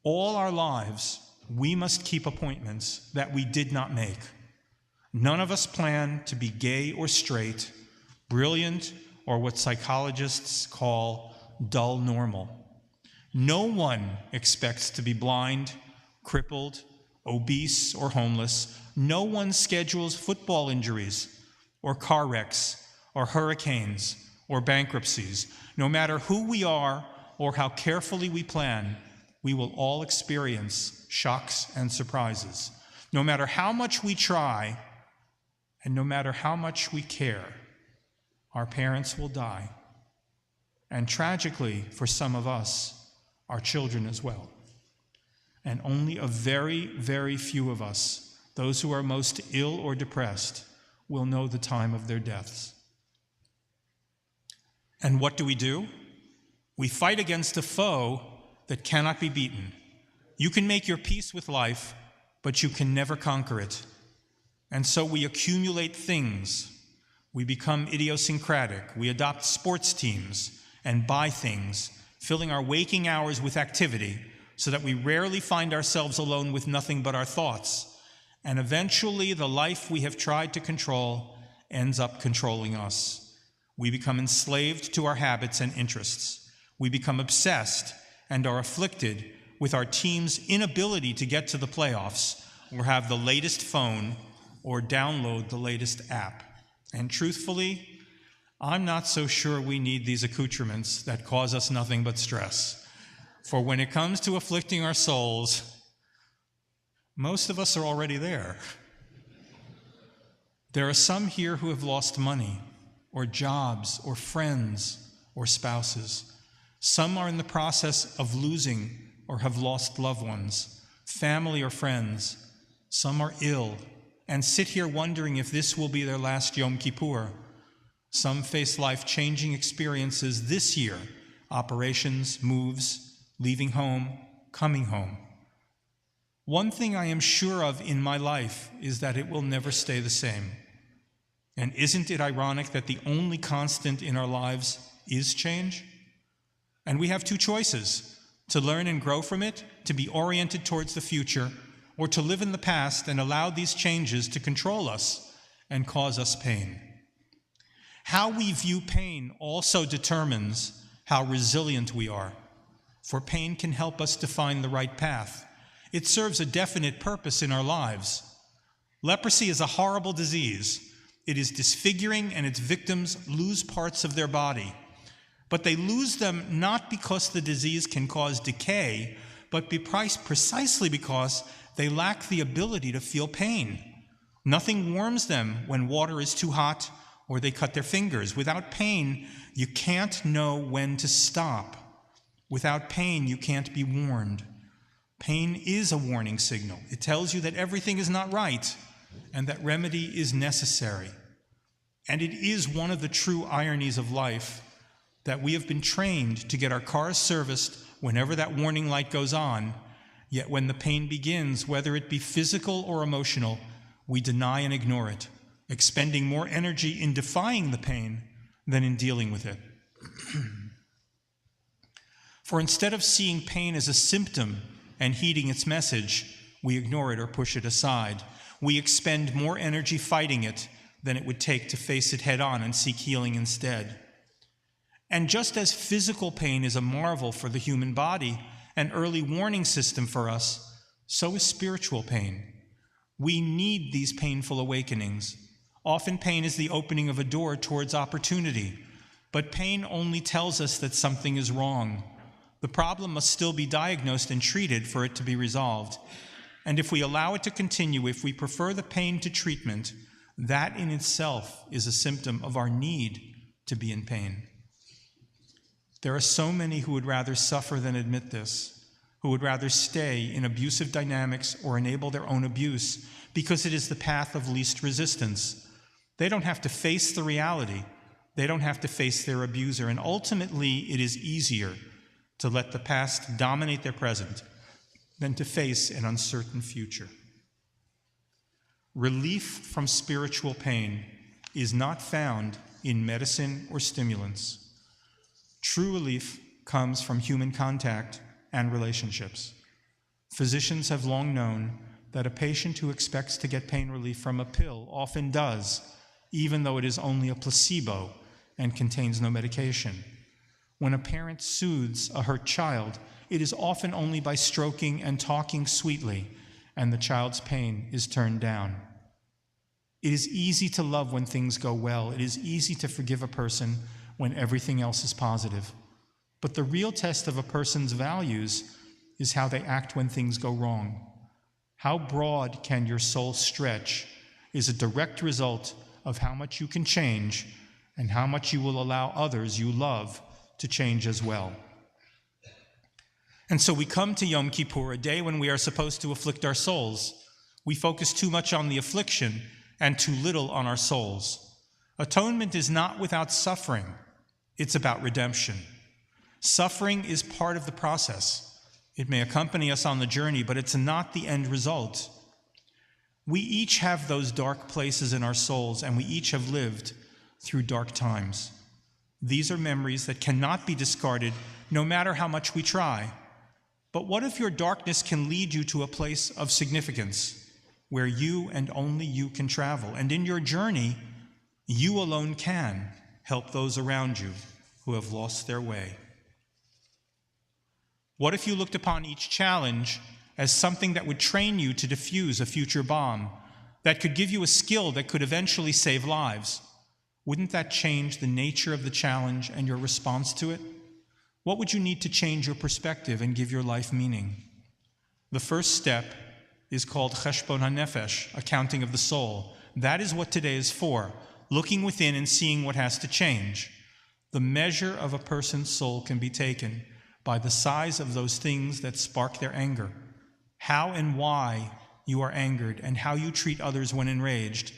All our lives, we must keep appointments that we did not make. None of us plan to be gay or straight, brilliant, or what psychologists call dull normal. No one expects to be blind, crippled, obese, or homeless. No one schedules football injuries, or car wrecks, or hurricanes, or bankruptcies. No matter who we are or how carefully we plan, we will all experience shocks and surprises. No matter how much we try, and no matter how much we care, our parents will die. And tragically, for some of us, our children as well. And only a very, very few of us, those who are most ill or depressed, will know the time of their deaths. And what do? We fight against a foe that cannot be beaten. You can make your peace with life, but you can never conquer it. And so we accumulate things. We become idiosyncratic. We adopt sports teams and buy things, filling our waking hours with activity so that we rarely find ourselves alone with nothing but our thoughts. And eventually, the life we have tried to control ends up controlling us. We become enslaved to our habits and interests. We become obsessed and are afflicted with our team's inability to get to the playoffs or have the latest phone or download the latest app. And truthfully, I'm not so sure we need these accoutrements that cause us nothing but stress. For when it comes to afflicting our souls, most of us are already there. There are some here who have lost money, or jobs, or friends, or spouses. Some are in the process of losing or have lost loved ones, family or friends. Some are ill and sit here wondering if this will be their last Yom Kippur. Some face life-changing experiences this year, operations, moves, leaving home, coming home. One thing I am sure of in my life is that it will never stay the same. And isn't it ironic that the only constant in our lives is change? And we have two choices: to learn and grow from it, to be oriented towards the future, or to live in the past and allow these changes to control us and cause us pain. How we view pain also determines how resilient we are, for pain can help us to find the right path. It serves a definite purpose in our lives. Leprosy is a horrible disease. It is disfiguring, and its victims lose parts of their body. But they lose them not because the disease can cause decay, but precisely because they lack the ability to feel pain. Nothing warms them when water is too hot or they cut their fingers. Without pain, you can't know when to stop. Without pain, you can't be warned. Pain is a warning signal. It tells you that everything is not right and that remedy is necessary. And it is one of the true ironies of life that we have been trained to get our cars serviced whenever that warning light goes on, yet when the pain begins, whether it be physical or emotional, we deny and ignore it, expending more energy in defying the pain than in dealing with it. For instead of seeing pain as a symptom and heeding its message, we ignore it or push it aside. We expend more energy fighting it than it would take to face it head on and seek healing instead. And just as physical pain is a marvel for the human body, an early warning system for us, so is spiritual pain. We need these painful awakenings. Often pain is the opening of a door towards opportunity, but pain only tells us that something is wrong. The problem must still be diagnosed and treated for it to be resolved. And if we allow it to continue, if we prefer the pain to treatment, that in itself is a symptom of our need to be in pain. There are so many who would rather suffer than admit this, who would rather stay in abusive dynamics or enable their own abuse because it is the path of least resistance. They don't have to face the reality. They don't have to face their abuser, and ultimately it is easier to let the past dominate their present than to face an uncertain future. Relief from spiritual pain is not found in medicine or stimulants. True relief comes from human contact and relationships. Physicians have long known that a patient who expects to get pain relief from a pill often does, even though it is only a placebo and contains no medication. When a parent soothes a hurt child, it is often only by stroking and talking sweetly, and the child's pain is turned down. It is easy to love when things go well. It is easy to forgive a person when everything else is positive. But the real test of a person's values is how they act when things go wrong. How broad can your soul stretch is a direct result of how much you can change and how much you will allow others you love to change as well. And so we come to Yom Kippur, a day when we are supposed to afflict our souls. We focus too much on the affliction and too little on our souls. Atonement is not without suffering. It's about redemption. Suffering is part of the process. It may accompany us on the journey, but it's not the end result. We each have those dark places in our souls, and we each have lived through dark times. These are memories that cannot be discarded, no matter how much we try. But what if your darkness can lead you to a place of significance, where you and only you can travel? And in your journey, you alone can help those around you who have lost their way. What if you looked upon each challenge as something that would train you to defuse a future bomb, that could give you a skill that could eventually save lives? Wouldn't that change the nature of the challenge and your response to it? What would you need to change your perspective and give your life meaning? The first step is called Cheshbon HaNefesh, accounting of the soul. That is what today is for, looking within and seeing what has to change. The measure of a person's soul can be taken by the size of those things that spark their anger, how and why you are angered, and how you treat others when enraged,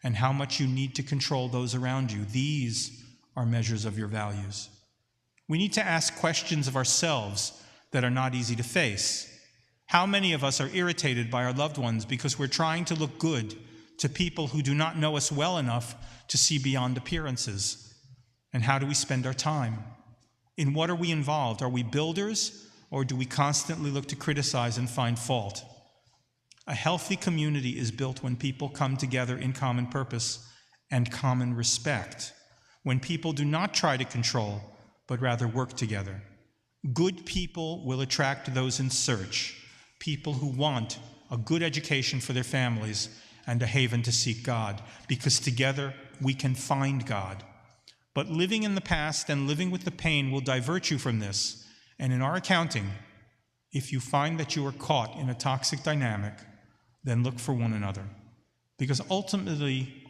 and how much you need to control those around you. These are measures of your values. We need to ask questions of ourselves that are not easy to face. How many of us are irritated by our loved ones because we're trying to look good to people who do not know us well enough to see beyond appearances? And how do we spend our time? In what are we involved? Are we builders, or do we constantly look to criticize and find fault? A healthy community is built when people come together in common purpose and common respect, when people do not try to control, but rather work together. Good people will attract those in search, people who want a good education for their families and a haven to seek God, because together we can find God. But living in the past and living with the pain will divert you from this, and in our accounting, if you find that you are caught in a toxic dynamic, then look for one another. Because ultimately,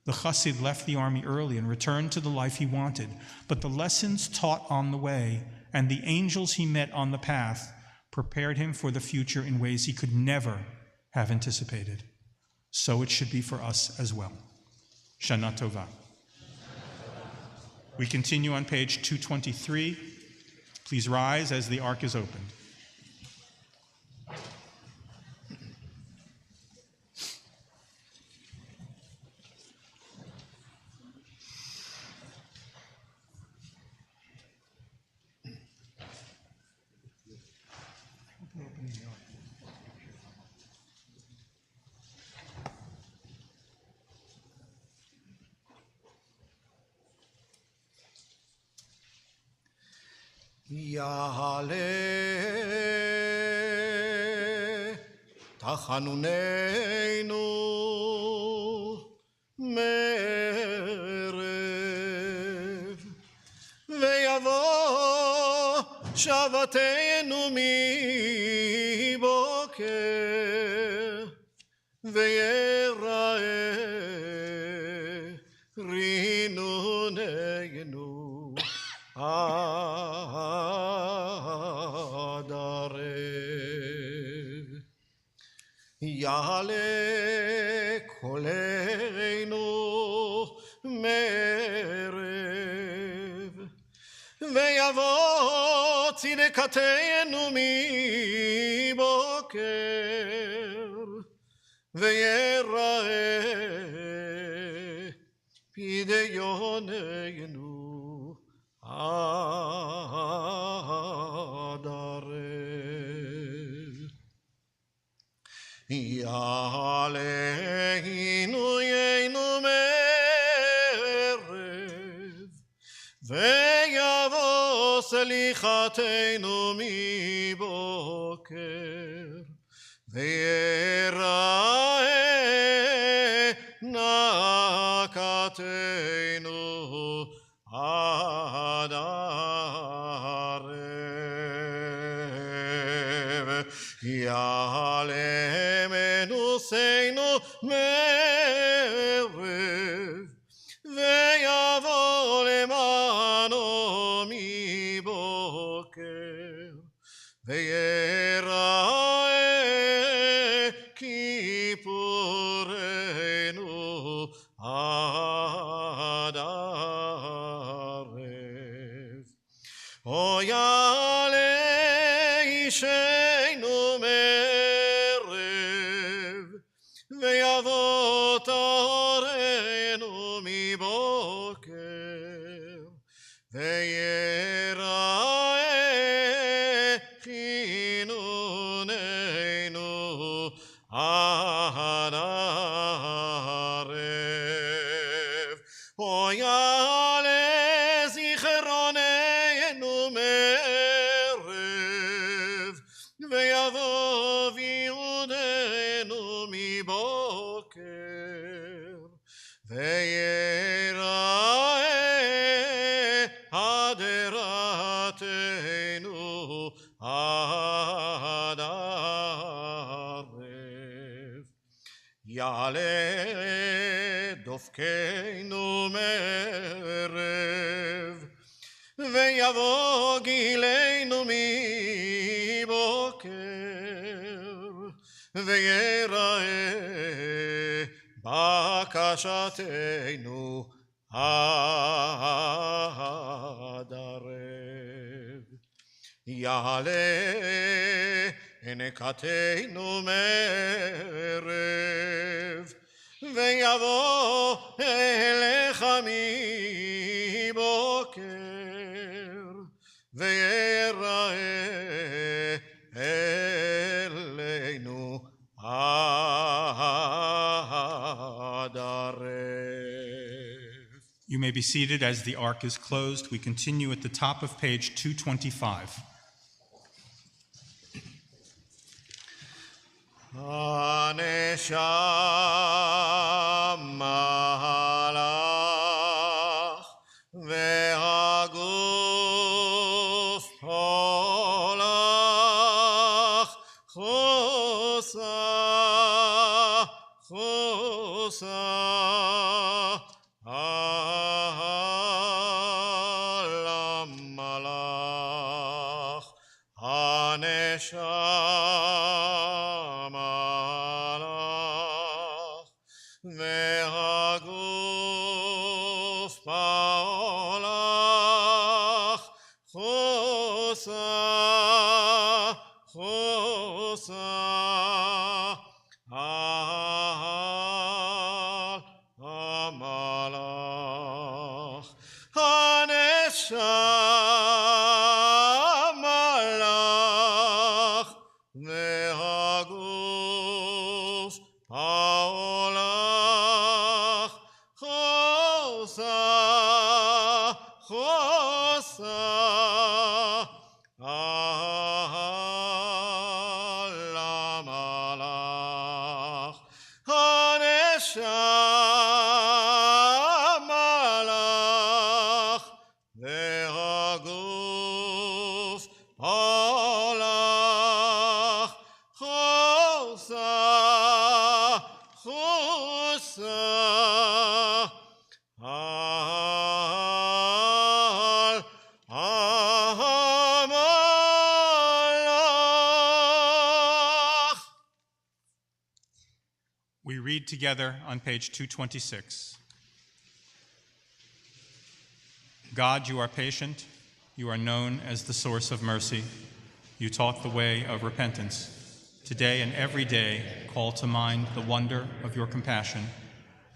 the Chassid left the army early and returned to the life he wanted, but the lessons taught on the way and the angels he met on the path prepared him for the future in ways he could never have anticipated. So it should be for us as well. Shana Tova. We continue on page 223. Please rise as the ark is opened. יעלה תחנוננו מערב, ויבוא שבתנו מבוקר, ויראה רינוננו עד ערב. יעלה קולנו מערב, ויבוא צדקתנו מבוקר, ויראה פדיוננו עד ערב. יעלה עינוינו מערב, ויבוא סליחתנו מבוקר, ויראה נקתנו עד ערב. יעלה מנוסינו מערב, ויבוא למענו מבוקר, ויראה כיפורנו עד ערב. או יעלה אישנו מערב, ויבוא טהרנו מבוקר, ויראה חינוננו עד ערב. או יעלה זיכרוננו מערב, ויבוא ויעודנו מבוקר, ויראה הדרתנו עד ערב. יעלה דופקנו מערב, ויבוא גילנו מבוקר, ויראה בקשתנו עד ערב. יעלה הנקתנו מערב, ויבוא אליך מבוקר, ויראה אלינו עד ערב. You may be seated as the ark is closed. We continue at the top of page 225. הנשמה לך והגוף הולך חוסה על המלאך הנשמה והגוף פעולך חוסה על המלאך הנשמה לך והגוף פעולך חוסה על המלאך הנשמה לך והגוף פעולך חוסה על המלאך. We read together on page 226. God, you are patient. You are known as the source of mercy. You taught the way of repentance. Today and every day, call to mind the wonder of your compassion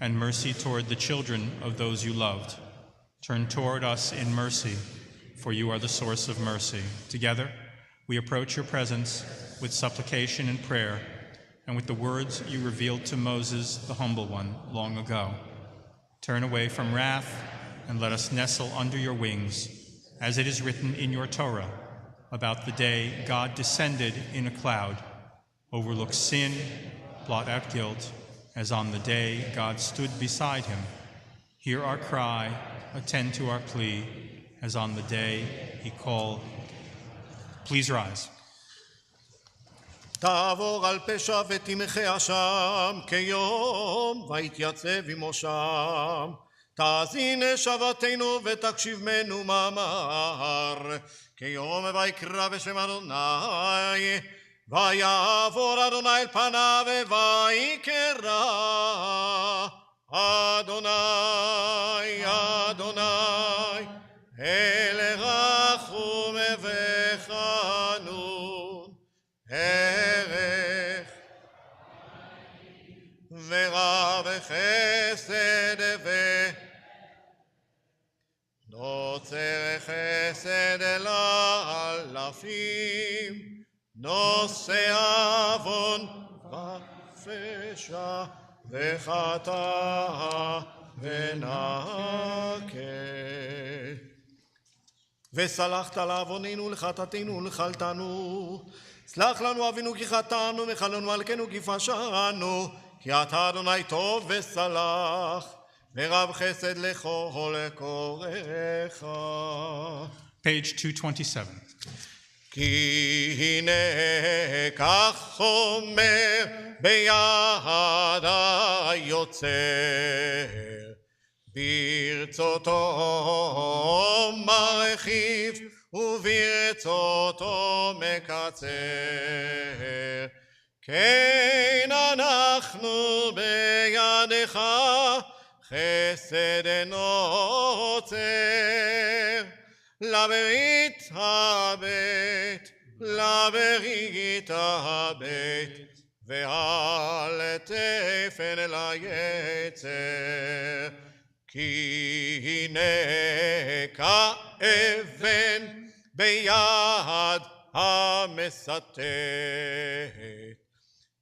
and mercy toward the children of those you loved. Turn toward us in mercy, for you are the source of mercy. Together, we approach your presence with supplication and prayer, and with the words you revealed to Moses, the humble one, long ago. Turn away from wrath, and let us nestle under your wings, as it is written in your Torah about the day God descended in a cloud, overlook sin, blot out guilt, as on the day God stood beside him. Hear our cry, attend to our plea, as on the day he called. Please rise. תעבור על פשע ותמחה שם כיום ויתייצב עמו שם. תאזין שבתנו ותקשיב מנו מאמר כיום ויקרא בשם אדוני ויעבור אדוני אל פניו ויקרא אדוני אדוני אל רחום וחנון ערך ורב חסד נוצר חסד אל האלפים נושא עוון ופשע וחטא ונקה וסלחת לעווננו ולחטאתנו ולכלתנו סלח לנו אבינו כי חטאנו מחלנו מלכנו כי פשענו כי אתה אדוני טוב וסלח ורב חסד לכל קוראך. Page 227. כי הנה כך אומר ביד היוצר ברצותו מרחיב וברצותו מקצר כן אנחנו בידך חסד נוצר לברית הבט לברית הבית ועל תפן ליצר, כי הנה כאבן ביד המסתת,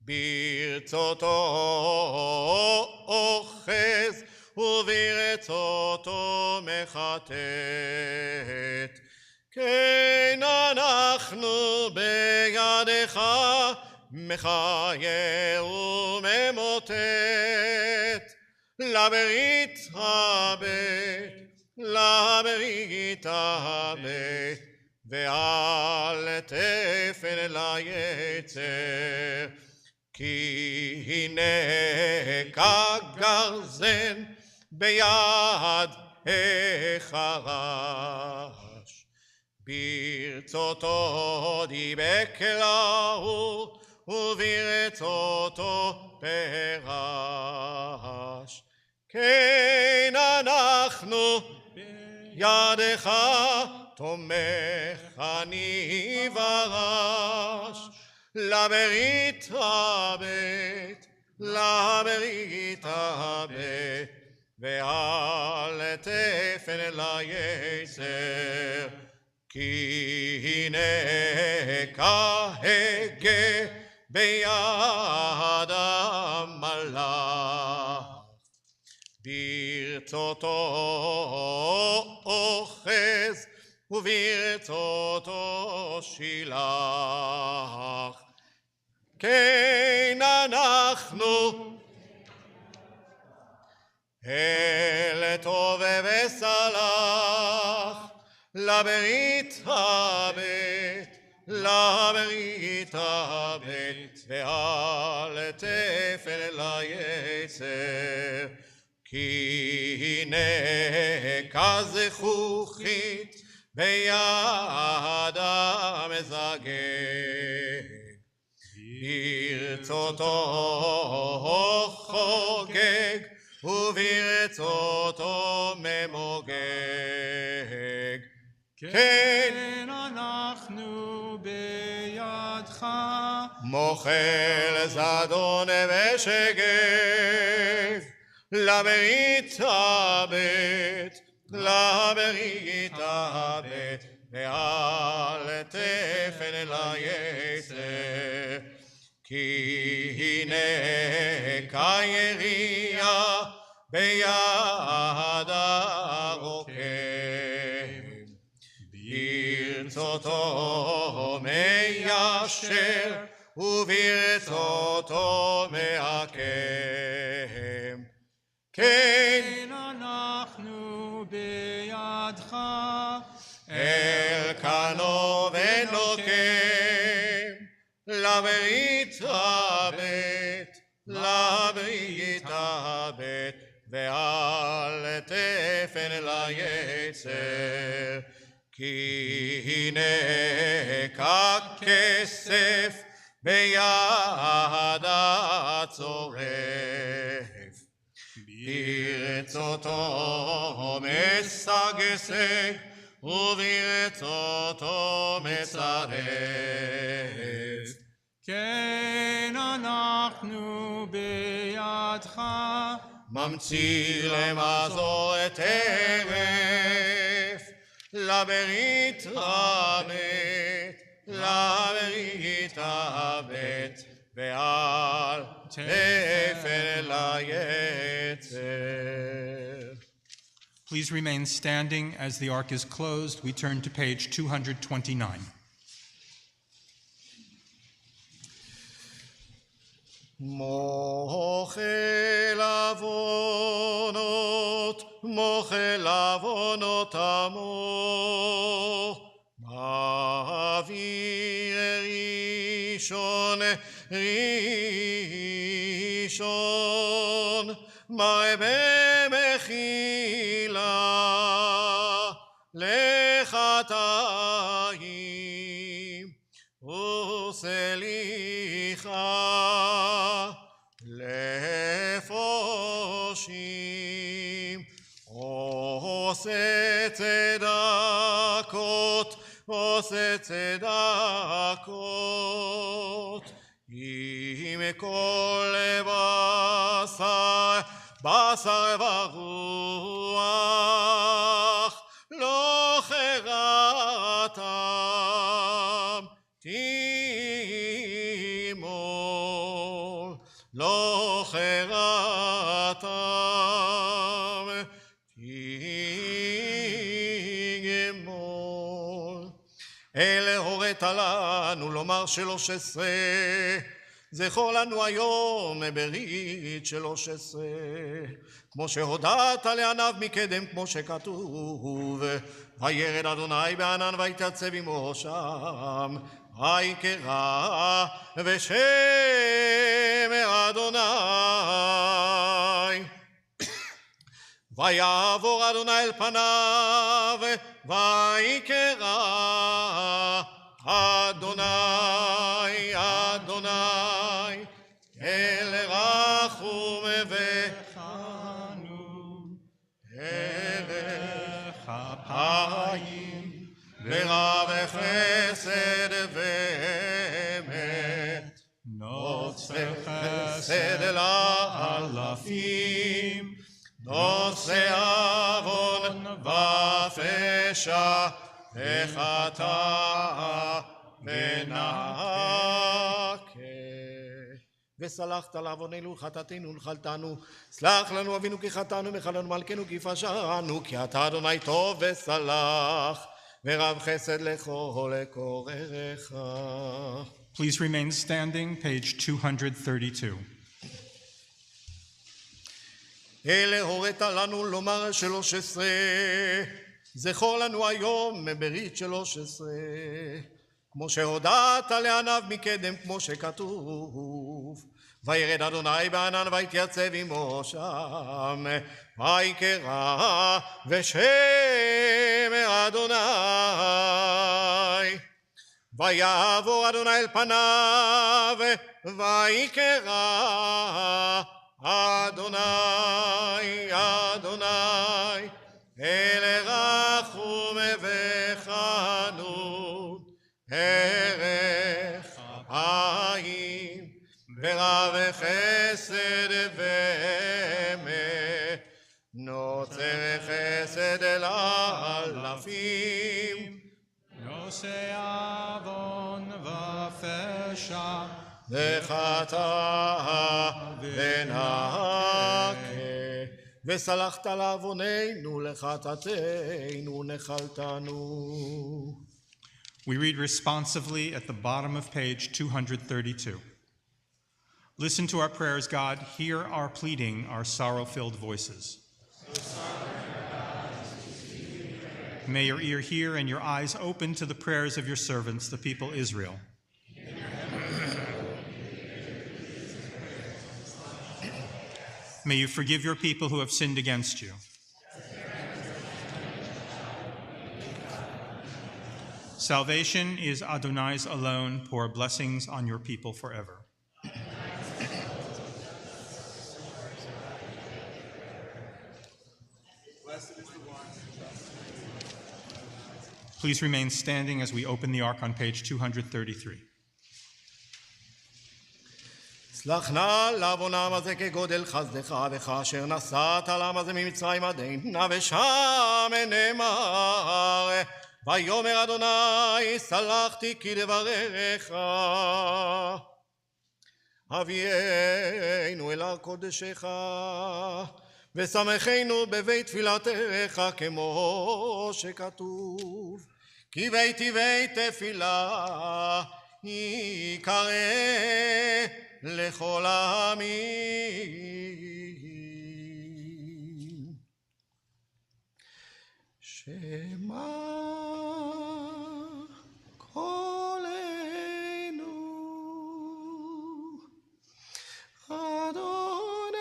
ברצותו אוחז וברצותו מחטט. כן אנחנו בידך מחיה וממוטט, לברית הבית, לברית הבית ועל תפן ליצר, כי הנה כגרזן ביד החרש, ברצותו דיבק לאור וברצותו פרש. כן אנחנו בידך תומך אני ורש, לברית הבית, לברית הבית ועל תפן ליצר, כי הנה כהגה ביד המלאך, ברצותו אוחז וברצותו שילח. כן אנחנו אל טוב וסלח, לברית הבית, לברית הבית ועל תפן ליצר, כי הנה כזכוכית ביד המזגג, ברצותו חוגג וברצותו ממוגג. כן אנחנו בידך מוכל זדון ושגב, לברית הבית, לברית הבית ועל תפן ליצר, כי הנה כירייה ביד הרוקם, ברצותו מיישר וברצותו מעקם. כן אנחנו בידך אל כנו ונוקם, לברית הבית, לברית הבית ועל תפן ליצר, כי הנה ככסף ביד הצורף, ברצותו משגשג וברצותו מצרף. כן אנחנו בידך ממציא למזור טרף, לברית הבית, לברית הבית ועל תפן ליצר. Please remain standing as the ark is closed. We turn to page 229. מוחל עוונות, מוחל עוונות עמו, מעביר ראשון ראשון, מרבה מחילה לחטאים וסליחה לפושעים, עושה צדקות עושה צדקות. עם כל בשר ורוח, לא חרתם תימול, לא חרתם תימול. אלה הורית לנו לומר 13, זכור לנו היום ברית 13, כמו שהודעת לעניו מקדם, כמו שכתוב, וירד אדוני בענן ויתייצב עמו שם, ויקרא בשם אדוני, ויעבור אדוני אל פניו, ויקרא אדוני, אדוני, אל רחום וחנון, ערך אפיים, ורב חסד ואמת, נוצר חסד לאלפים, נושא עוון ופשע וחטא ונקה. וסלחת לעווננו ולחטאתנו ולכלתנו, סלח לנו אבינו כי חטאנו, מחלנו מלכנו כי פשענו, כי אתה אדוני טוב וסלח, ורב חסד לכל קוראך. Please remain standing, page 232. אלה הורית לנו לומר 13, זכור לנו היום ברית 13, כמו שהודעת לעניו מקדם, כמו שכתוב, וירד אדוני בענן ויתייצב עמו שם, ויקרא בשם אדוני, ויעבור אדוני אל פניו, ויקרא אדוני, אדוני, אל רחום וחנון, ערך אפיים, ורב חסד ואמת, נוצר חסד לאלפים, נושא עוון ופשע וחטא ונקה, וסלחת לעווננו לחטאתנו נחלתנו. We read responsively at the bottom of page 232. Listen to our prayers, God. Hear our pleading, our sorrow-filled voices. May your ear hear and your eyes open to the prayers of your servants, the people Israel. May you forgive your people who have sinned against you. Salvation is Adonai's alone. Pour blessings on your people forever. Please remain standing as we open the ark on page 233. סלח נא לעוונם הזה כגודל חסדך, וכאשר נסעת לעם הזה ממצרים עד הנה, ושם נאמר, ויאמר אדוני סלחתי כדבריך. הביאנו אל הר קודשך, ושמחנו בבית תפילתך, כמו שכתוב, כי ביתי בית תפילה יקרא לכל העמים. שמע קולנו אדוני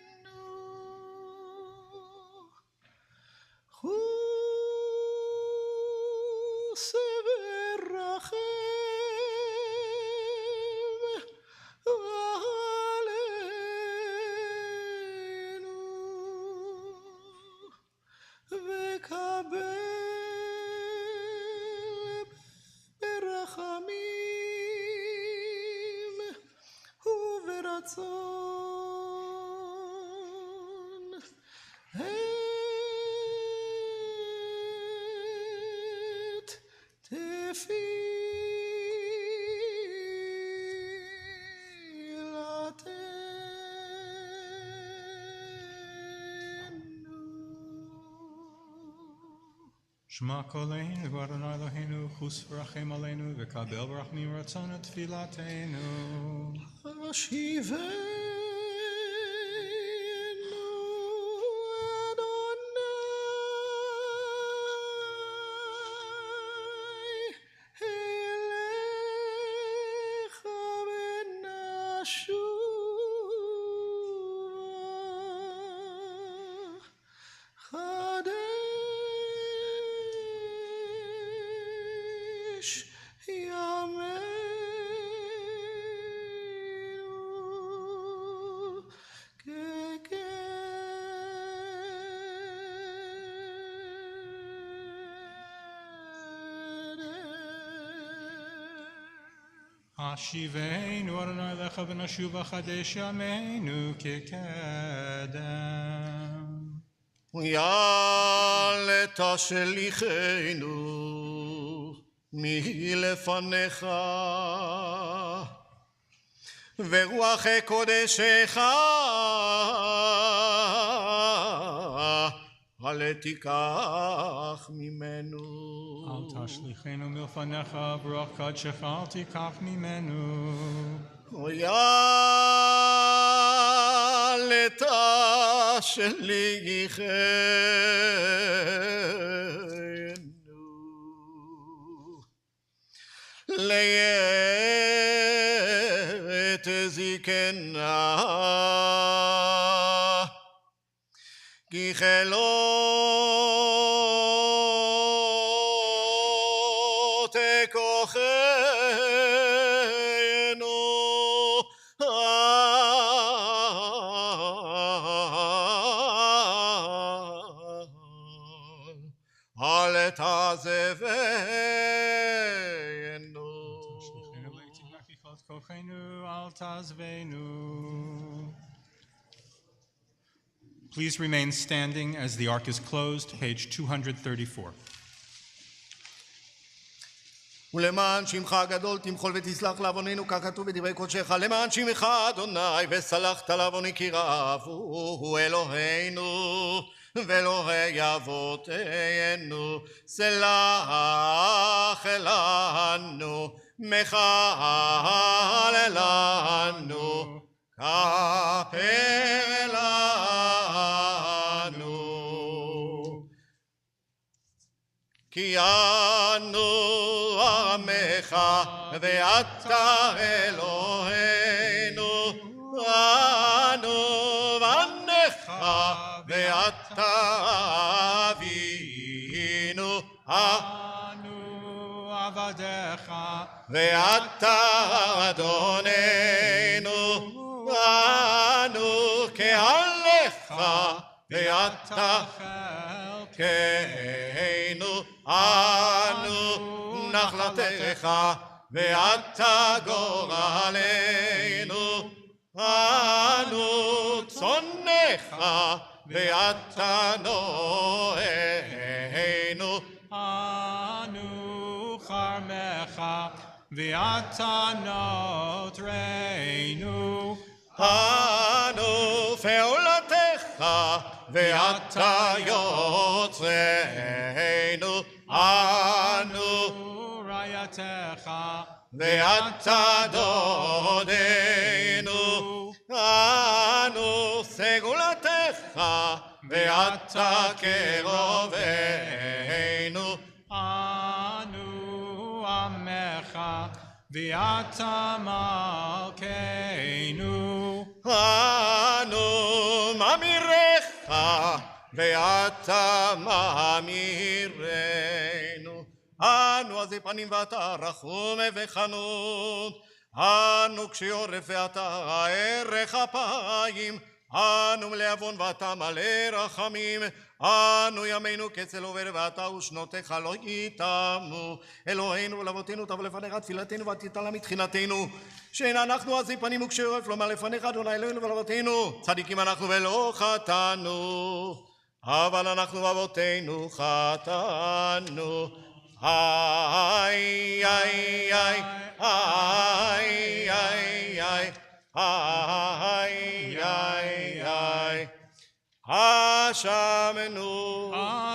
אלוהינו, ורחם עלינו. רצון. את שמע קולנו, דבר אדוני אלוהינו, חוס ורחם עלינו, וקבל ברחמים רצון את תפילתנו. השיבנו אדוני אליך ונשובה. חדש ימינו השיבנו אדוני אליך ונשובה חדש ימינו כקדם. ויעל תשליכנו מלפניך, ורוח קודשך אל תיקח ממנו. אל תשליכנו מלפניך, ורוח קודשך אל תיקח ממנו. ויעל תשליכנו לעת זקנה, כי חלות כוחנו אל תעזבנו. תשליכנו לעת זקנה כי חלות כוחנו, אל תעזבנו. Please remain standing as the ark is closed, page 234. ולמען שמך הגדול תמחול ותסלח לעווננו ככתוב בדברי קודשך, למען שמך אדוני וסלחת לעווני כי רב הוא אלוהינו ואלוהי אבותינו, סלח לנו מחל לנו כפר לנו, כי אנו עמך ואתה אלוהינו, אנו בניך ואתה אבינו, אנו עבדיך ואתה אדוננו, אנו קהלך ואתה חלקנו, אנו נחלתך ואתה גורלנו, אנו צונך ואתה נואנו, אנו חרמך ואתה נוטרנו, אנו פעולתך ואתה יוצרנו, אנו רעייתך ואתה דודנו, אנו סגולתך ואתה קרובנו, אנו עמך ואתה מלכנו, אנו ממירך ואתה ממירנו, אנו עזי פנים ואתה רחום וחנון, אנו קשי עורף ואתה ערך אפיים, אנו מלא עוון ואתה מלא רחמים, אנו ימינו כצל עובר ואתה ושנותיך לא ייתמו. אלוהינו ולאבותינו תבוא לפניך תפילתנו ותיטל מתחינתנו, שאין אנחנו עזי פנים וקשי עורף לומר לפניך אדוני אלוהינו ולאבותינו, צדיקים אנחנו ולא חטאנו, אבל אנחנו ואבותינו חטאנו. איי איי איי איי איי איי איי איי איי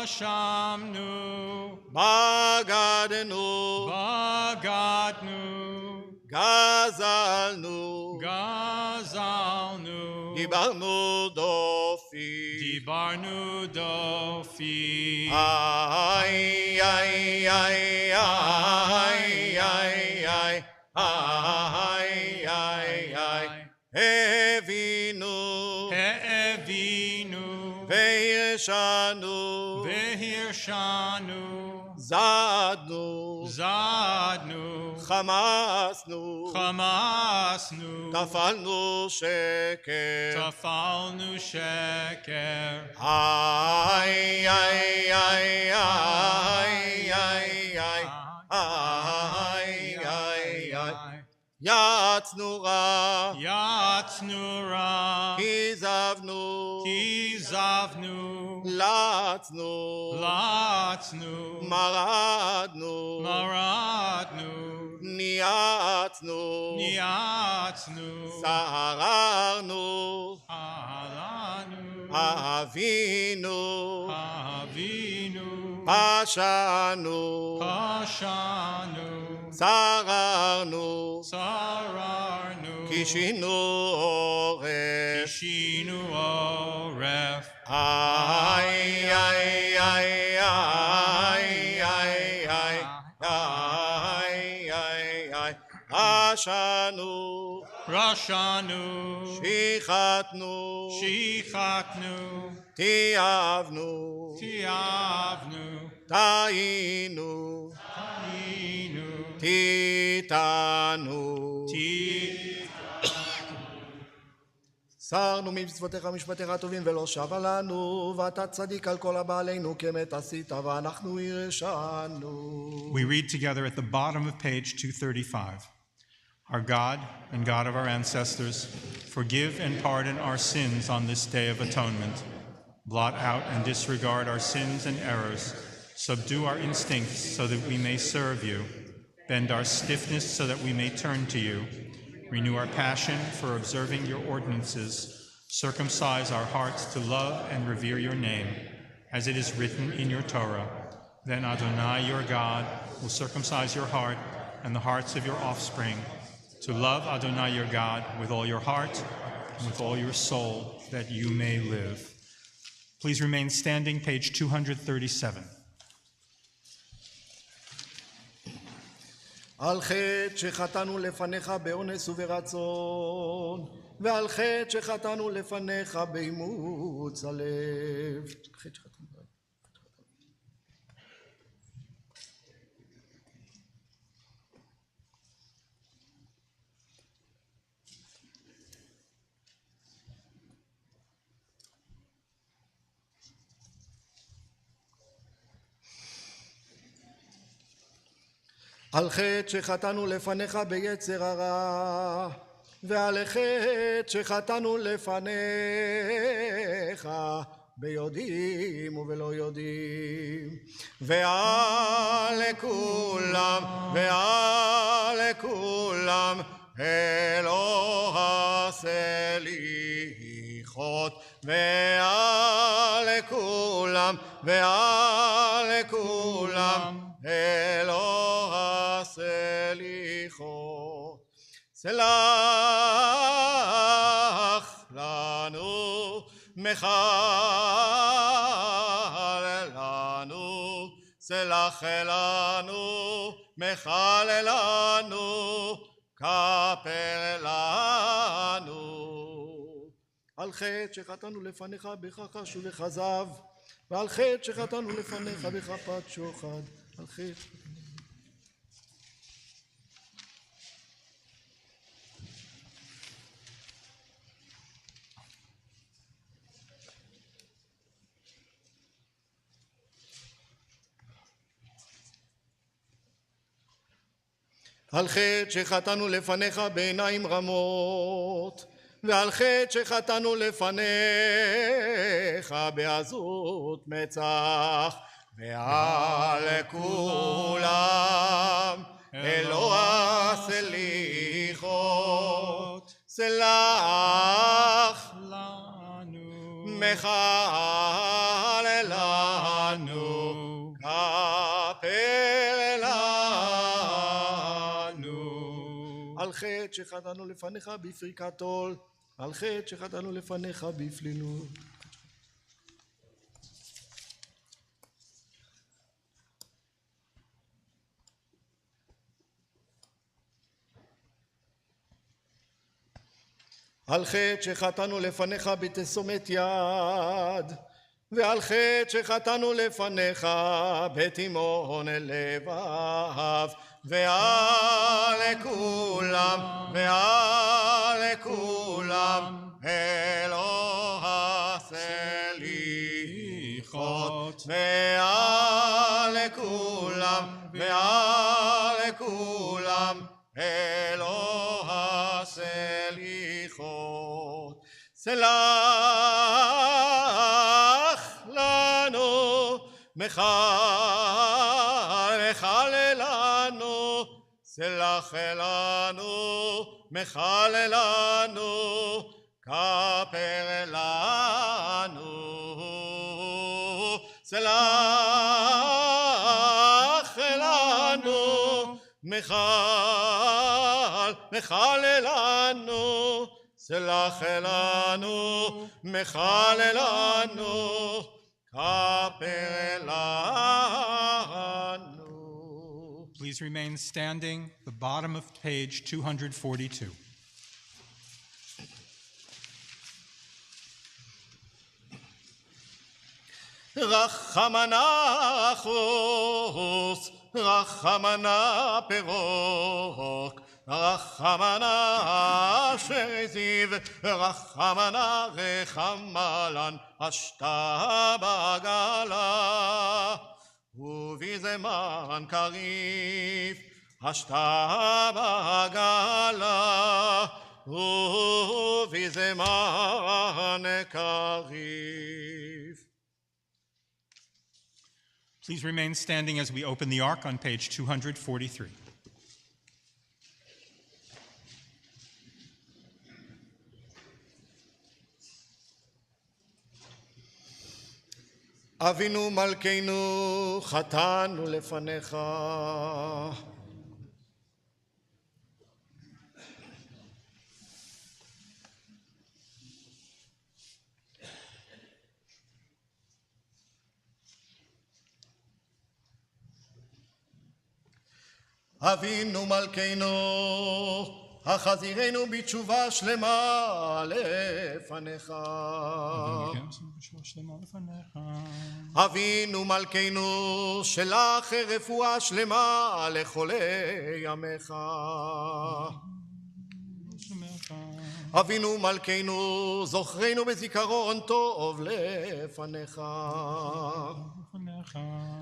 אשמנו בגדנו גזלנו דיברנו דופי איי איי איי איי איי איי איי איי איי הבינו והרשנו זדנו חמסנו טפלנו שקר איי איי איי איי איי איי איי איי יצנו רע כיזבנו לצנו מרדנו ניאצנו שררנו אבינו פשענו שררנו קישינו עורף איי איי איי איי איי איי איי איי איי רשענו שחטנו תיעבנו טעינו תיתנו סרנו ממצוותיך ומשפטיך הטובים ולא שבה לנו, ואתה צדיק על כל הבא עלינו כמת עשית ואנחנו הרשענו. We read together at the bottom of page 235. Our God and God of our ancestors, forgive and pardon our sins on this day of atonement. Blot out and disregard our sins and errors. Subdue our instincts so that we may serve you. Bend our stiffness so that we may turn to you. Renew our passion for observing your ordinances. Circumcise our hearts to love and revere your name, as it is written in your Torah. Then Adonai, your God, will circumcise your heart and the hearts of your offspring, to love Adonai, your God, with all your heart and with all your soul, that you may live. Please remain standing, page 237. על חטא שחטאנו לפניך באונס וברצון, ועל חטא שחטאנו לפניך באימוץ הלב. על חטא שחטאנו לפניך ביצר הרע, ועל חטא שחטאנו לפניך ביודעים ובלא יודעים, ועל כולם אלוה סליחות, ועל כולם אלוה סליחות. סלח לנו, מחל לנו, סלח לנו, מחל לנו, כפר לנו. על חטא שחטאנו לפניך בכחש ובכזב, ועל חטא שחטאנו לפניך בכפת שוחד, על חטא. על חטא שחטאנו לפניך בעיניים רמות, ועל חטא שחטאנו לפניך בעזות מצח, ועל כולם אלוה סליחות, סלח לנו, מחל לנו, כפר לנו. על חטא שחטאנו לפניך בפריקת עול, על חטא שחטאנו לפניך בפלילות. על חטא שחטאנו לפניך בתשומת יד, ועל חטא שחטאנו לפניך בתימהון לבב, ועל כולם, ועל כולם אלוה סליחות, ועל כולם, ועל כולם אלוה סליחות, סלח לנו, מחל לנו, סלח לנו, מחל לנו, כפר לנו, סלח לנו, מחל לנו, סלח לנו, מחל לנו, כפר לנו. Please remain standing, the bottom of page 242. רחמנה חוס, רחמנה פירוק, רחמנה שזיו, רחמנה רחמלן, אשתה בגלה, ובזמן קריב, אשתה בגלה, ובזמן קריב. Please remain standing as we open the ark on page 243. אבינו מלכנו, חטאנו לפניך. אבינו מלכנו, החזירנו בתשובה שלמה לפניך. אבינו מלכנו, שלח רפואה שלמה לחולי ימיך. אבינו מלכנו, זוכרנו בזיכרון טוב לפניך.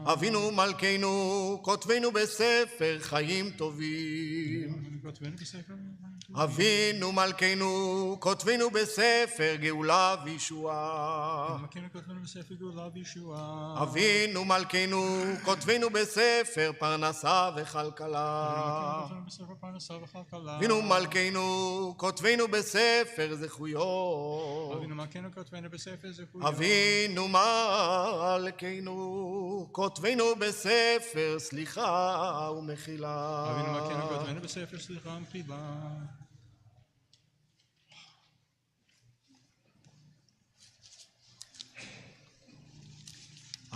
אבינו מלכנו, כותבנו בספר חיים טובים. אבינו מלכנו, כותבנו בספר גאולה וישועה. אבינו מלכנו, כותבנו בספר פרנסה וכלכלה. אבינו מלכנו, כותבנו בספר זכויות. אבינו מלכנו, כותבנו בספר סליחה ומחילה. אבינו מלכנו, כותבנו בספר סליחה ומחילה.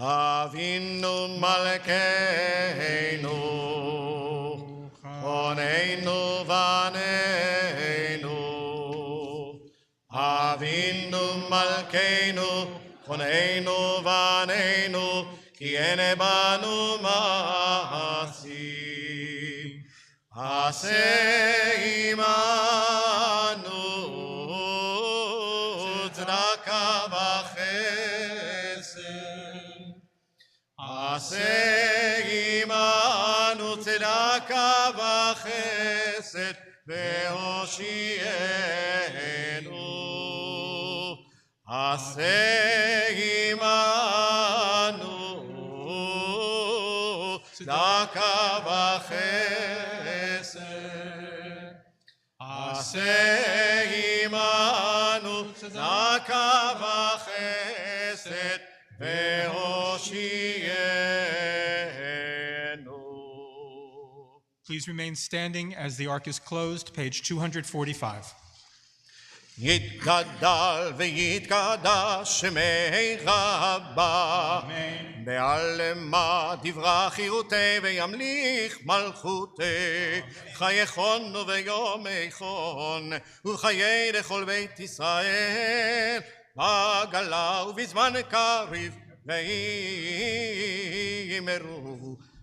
אבינו מלכנו, חוננו בנינו. אבינו מלכנו, חוננו בנינו, כי אין בנו מעשים. עשה עמנו צדקה וחסד. עשה עמנו צדקה וחסד. והושיענו. עשה עמנו צדקה וחסד. עשה עמנו צדקה וחסד והושיענו. Please remain standing as the ark is closed, page 245. יתגדל ויתקדש שמי רבה, בעלמה דברה חירותי וימליך מלכותי, חייכון ויומייכון וחיי לכל בית ישראל, בגלה ובזמן קריב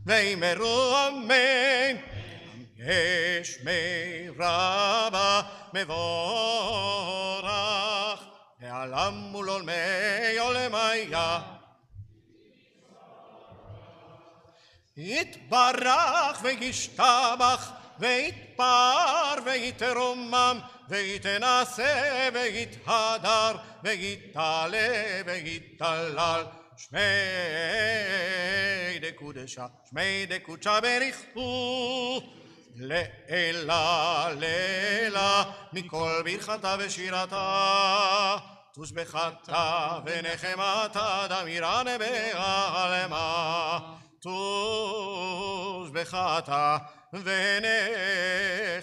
ויאמרו אמן. יש מי רבה מבורך, העלם מול עולמי עולמיה. יתברך וישתבח ויתפאר ויתרומם ויתנשא ויתהדר ויתעלה ויתהלל. שמי דקודשה, שמי דקודשה בריחו, לעילה לעילה מכל ברכתה ושירתה, תושבחתה ונחמתה דמירן בעלמה, תושבחתה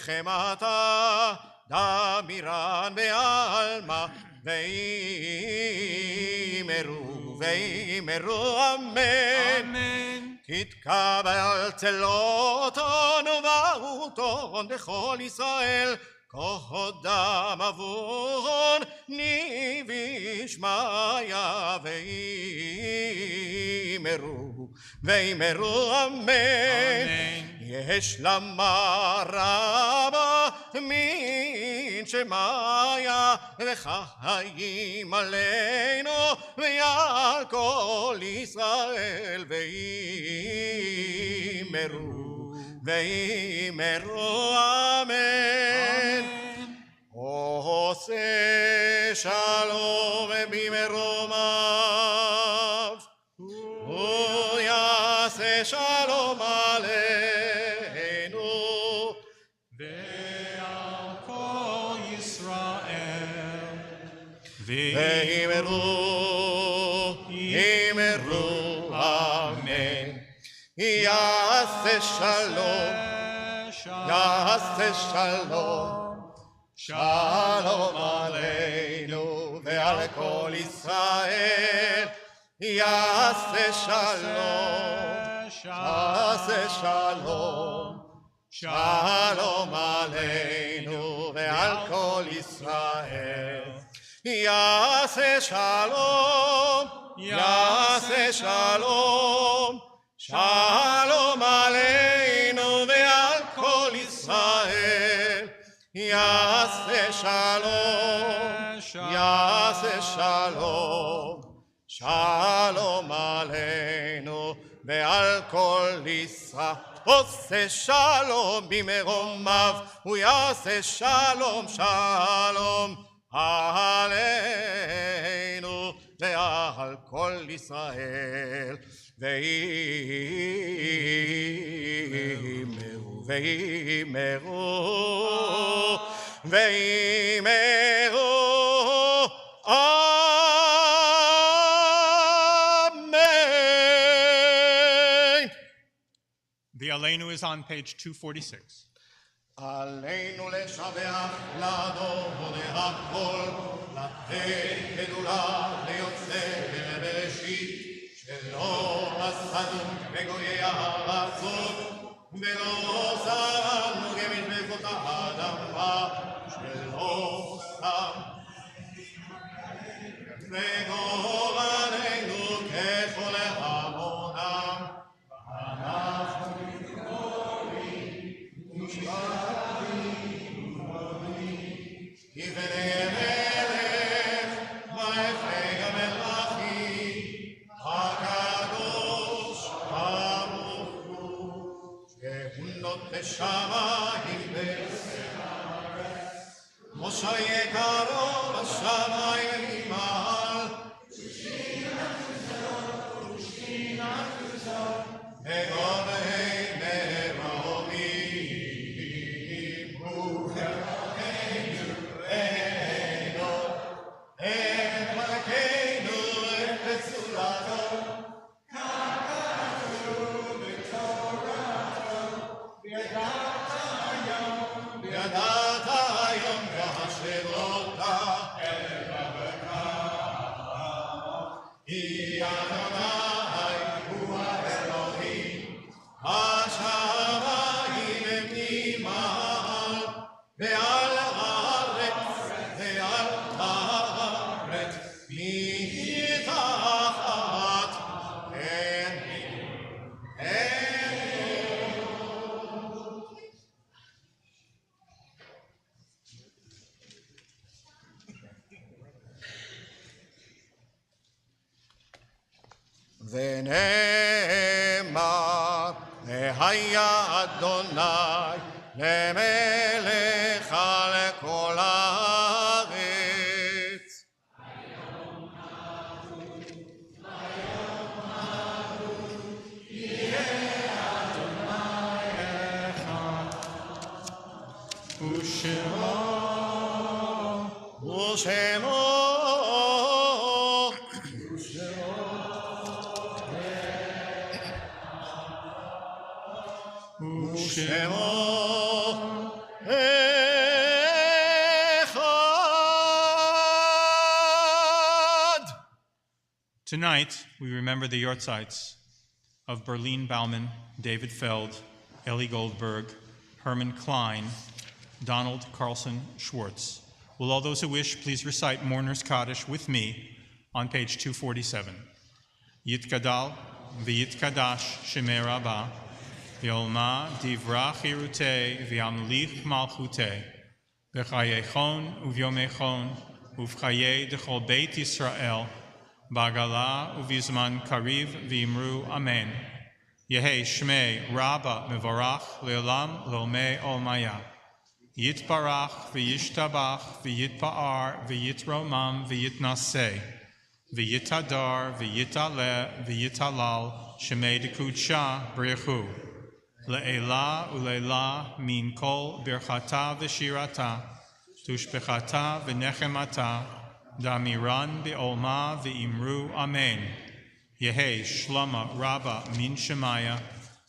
ונחמתה דמירן בעלמה, ויאמרו אמן. תתקבל צלותון ובאותון בכל ישראל, קודם עוון ניבי שמיה, ויאמרו אמן. יש למה רבה מן שמיה, וחיים עלינו ועל כל ישראל, ויאמרו אמן. עושה שלום במרומיו, הוא יעשה שלום עלינו ועל כל ישראל. ויאמרו אמן. יעשה שלום, יעשה שלום, שלום עלינו ועל כל ישראל. יעשה שלום, יעשה שלום, שלום עלינו ועל כל ישראל. יעשה שלום, יעשה שלום, שלום עלינו ועל כל ישראל. יעשה שלום, יעשה שלום, שלום עלינו ועל כל ישראל. עושה שלום במרומיו, הוא יעשה שלום, שלום עלינו ועל כל ישראל. ויאמרו, ויאמרו, ויאמרו אמן. The Aleinu is on page 246. עלינו לשבח לדור הכל, לתת גדולה ליוצא בראשית, שלא עשנו בגויי הארצות, ולא שרנו כמזבחות האדמה, שלא שם וגורלנו ככל המונם. אנחנו מתגורים ושבחים יבנה מלך מלכי המלכים הקדוש ברוך הוא, שהוא נוטה שמיים שיקרו בשמיים מעל. אדוני מרומי, הוא אלוהינו, את מלכנו, את מצולתו, ככתוב בתורתו, וידעת היום והשאלותה אל רבך. היא אדוני הוא האלוהים, השמיים הם ממעל, ועל הארץ מתחת אין. ונאמר, והיה אדוני למלך על כל הארץ. ושמו אחד. Tonight, we remember the Yortzites of Berlin Baumann, David Feld, Ellie Goldberg, Herman Klein, Donald Carlson Schwartz. Will all those who wish please recite Mourner's Kaddish with me on page 247. Yitkadal v'yitkadash shemei Rabbah v'olma divra chirutei v'yamlich malchutei v'chayechon uvyomechon uv'chayei dechol beit Yisrael b'agala uv'yizman kariv v'imru amen. Yehei shmei Rabbah mevorach le'olam le'omei olmaya. Yitbarach v'yishtabach v'yitpa'ar v'yitromam v'yitnaseh v'yitadar v'yitaleh v'yitalal shemei dekudsha b'rechu le'ela u'le'la min kol birchata v'shirata tushbechata v'nechemata damiran be'olma v'imru amen. Yehei shlama Rabbah min shemaya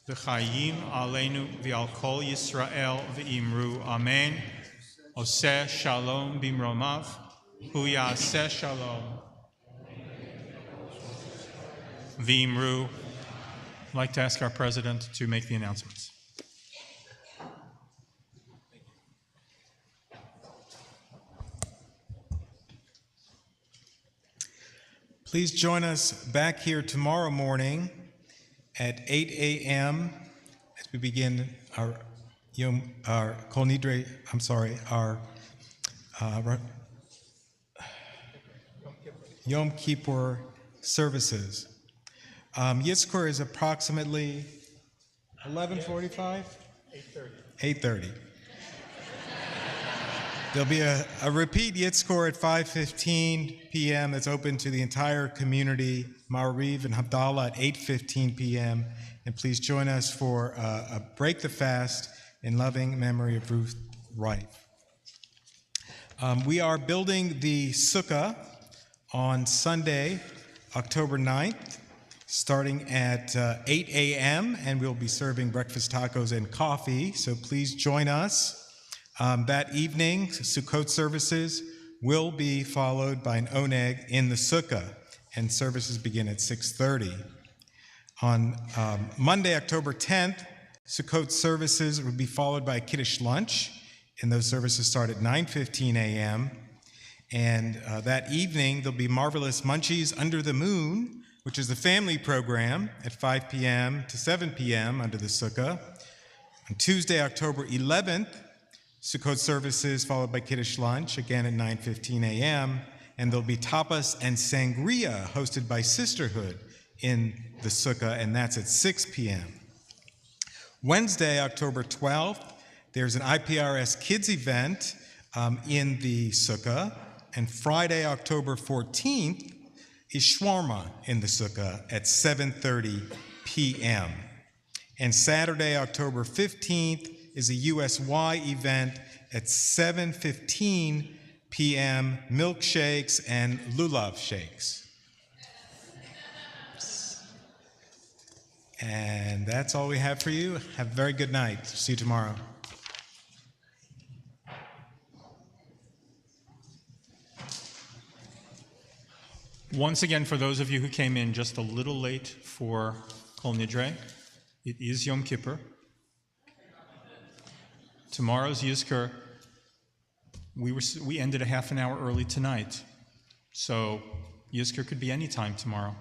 v'chayim aleinu v'al kol Yisrael v'imru amen. Oseh shalom bimromav hu yaseh shalom v'imru. I'd like to ask our president to make the announcements. Please join us back here tomorrow morning at 8 a.m. as we begin our Kol Nidre, our Yom Kippur services. Yitzchor is approximately 11:45? 8:30. There'll be a repeat Yitzchor at 5:15 p.m. that's open to the entire community, Ma'ariv and Havdalah at 8:15 p.m. And please join us for a Break the Fast in loving memory of Ruth Wright. We are building the sukkah on Sunday, October 9th, starting at 8 a.m., and we'll be serving breakfast tacos and coffee, so please join us. That evening, Sukkot services will be followed by an oneg in the sukkah, and services begin at 6:30. On Monday, October 10th, Sukkot services will be followed by a Kiddush lunch, and those services start at 9:15 a.m. And that evening, there'll be Marvelous Munchies Under the Moon, which is the family program at 5 p.m. to 7 p.m. under the sukkah. On Tuesday, October 11th, Sukkot services followed by Kiddush lunch, again at 9:15 a.m., and there'll be tapas and sangria hosted by Sisterhood in the sukkah, and that's at 6 p.m. Wednesday, October 12th, there's an IPRS Kids event in the sukkah. And Friday, October 14th, is shawarma in the sukkah at 7:30 p.m. And Saturday, October 15th, is a USY event at 7:15 p.m., milkshakes and lulav shakes. And that's all we have for you. Have a very good night. See you tomorrow. Once again, for those of you who came in just a little late for Kol Nidre, it is Yom Kippur. Tomorrow's Yizkor, we ended a half an hour early tonight, so Yizkor could be any time tomorrow.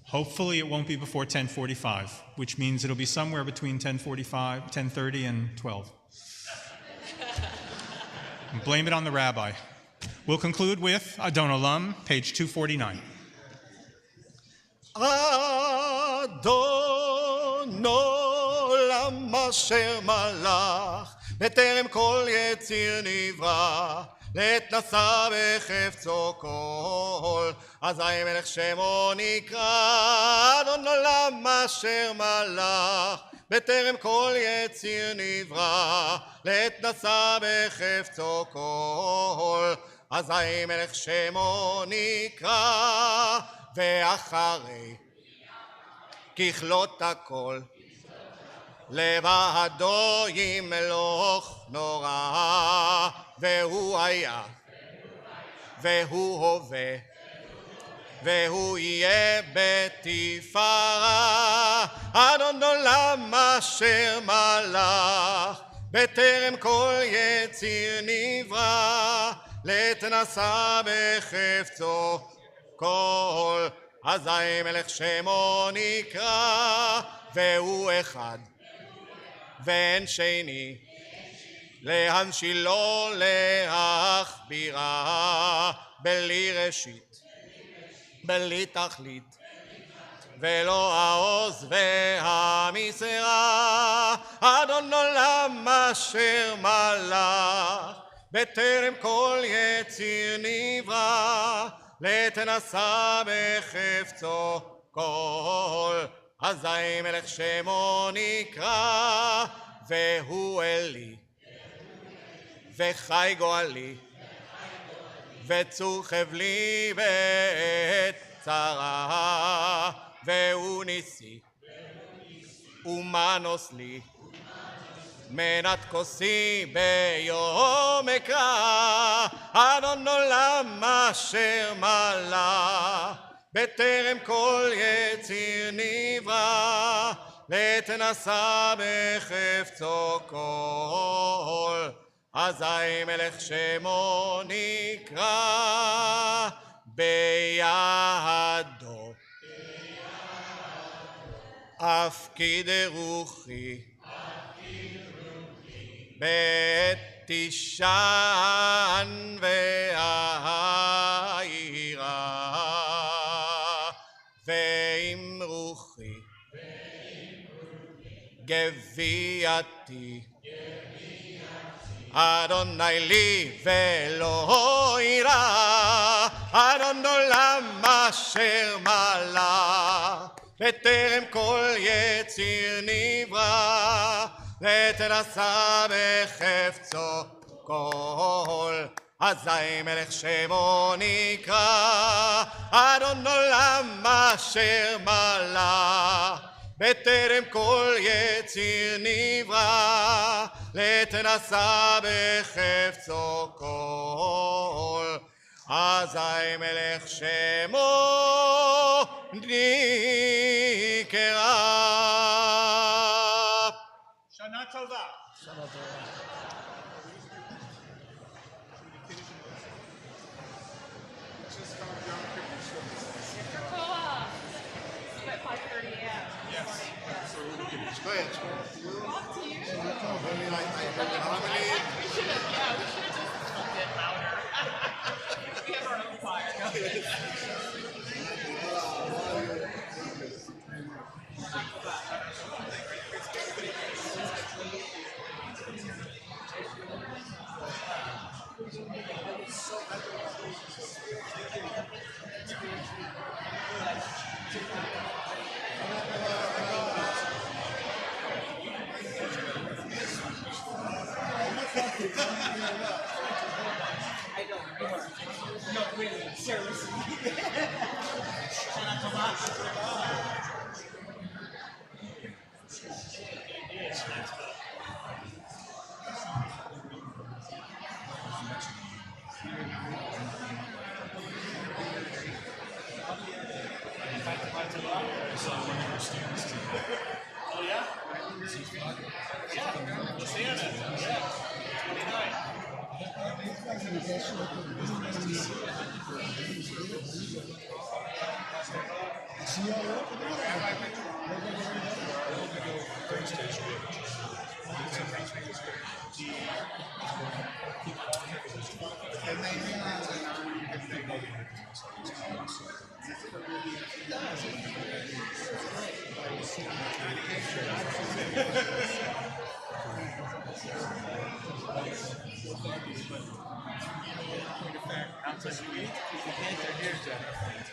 Hopefully it won't be before 10:45, which means it'll be somewhere between 10:30 and 12. And blame it on the rabbi. We'll conclude with Adon Olam, page 249. אדון עולם אשר מלך בטרם כל יציר נברא לעת נשא בחפצו כל אזי מלך שמו נקרא אדון עולם אשר מלך בטרם כל יציר נברא לעת נשא בחפצו כל אזי מלך שמו נקרא ואחרי ככלות הכל לבדו ימלוך נורא והוא היה והוא הווה והוא יהיה בתפארה אדון עולם אשר מלך בטרם כל יציר נברא לעת נשא בחפצו כל אזי מלך שמו נקרא והוא אחד ואין שני להמשילו להכבירה בלי ראשית בלי תכלית ולא העוז והמסרה אדון עולם אשר מלך בטרם כל יציר נברא לעת נשא בחפצו כל אזי מלך שמו נקרא והוא אלי וחי גואלי וצור חבלי בעת צרה והוא ניסי ומנוס לי מנת כוסי ביום אקרא אדון עולם אשר מלך בטרם כל יציר נברא לעת נשא בחפצו כל אזי מלך שמו נקרא בידו אפקיד רוחי בעת תשען והעירה ועם רוחי גוויעתי אדוני לי ולא יירא אדון עולם אשר מלך בטרם כל יציר נברא לעת נשא בחפצו כל אזי מלך שמו נקרא אדון עולם אשר מלך בטרם כל יציר נברא לעת נשא בחפצו כל אזי מלך שמו נקרא. שנה טובה. שנה טובה. Go ahead. Off to you. I mean, how many? We should have just pumped it louder. We have our own fire. Go ahead.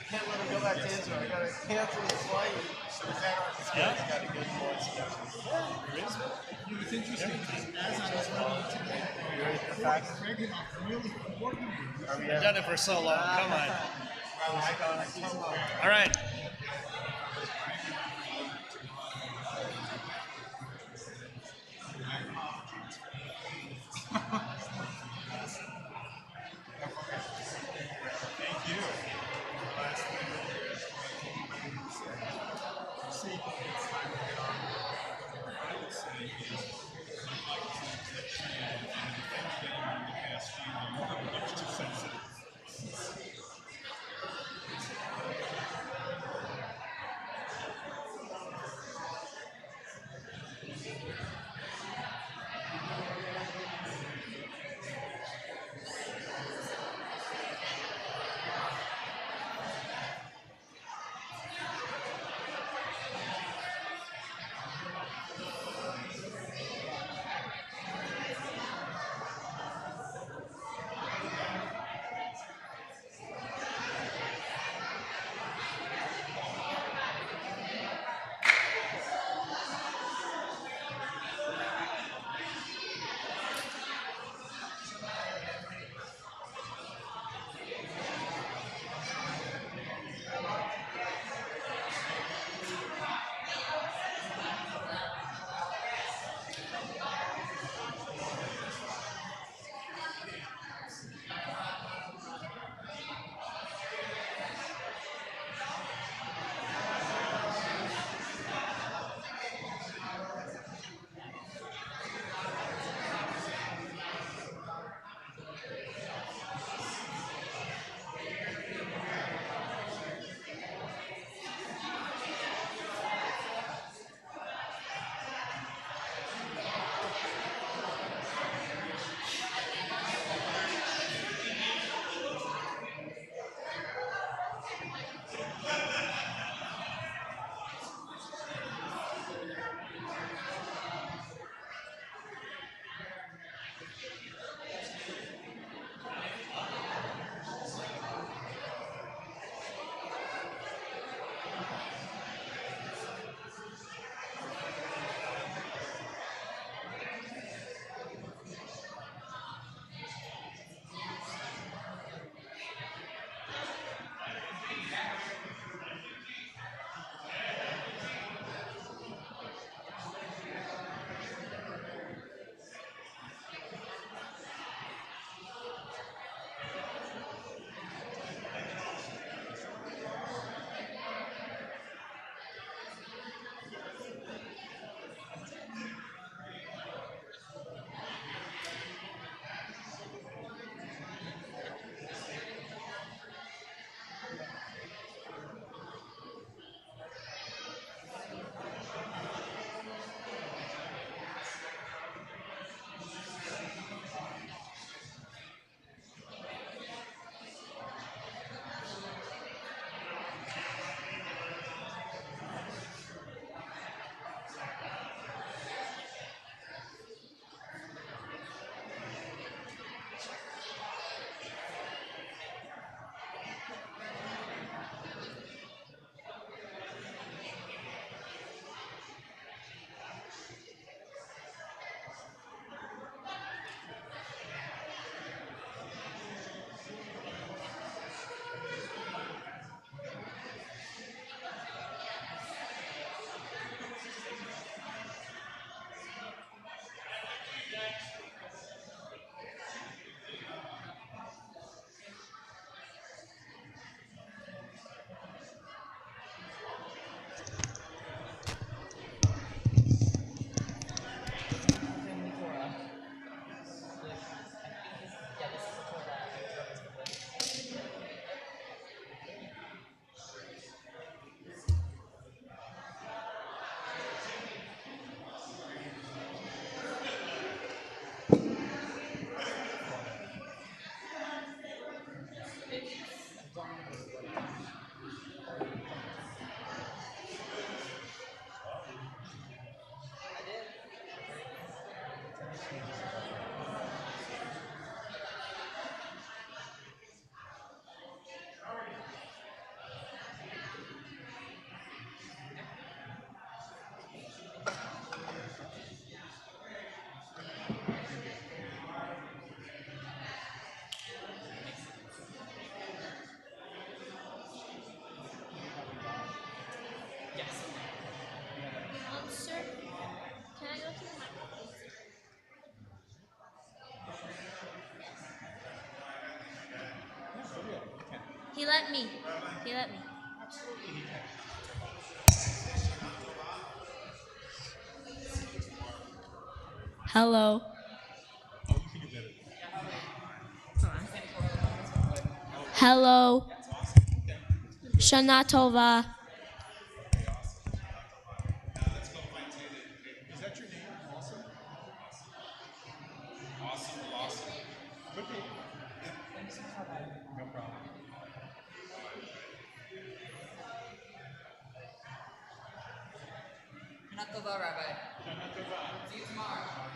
Can't let him go back to Israel. I gotta cancel his flight. He's got a good voice. It's interesting because as I was reading today, you ready for the facts? I've done it for so long. Come on. All right. He let me. He let me. Hello. Hello. Shana Tova. Is that your name also? Awesome, awesome. Could be. No problem. Shana Tova, Rabbi. See you tomorrow.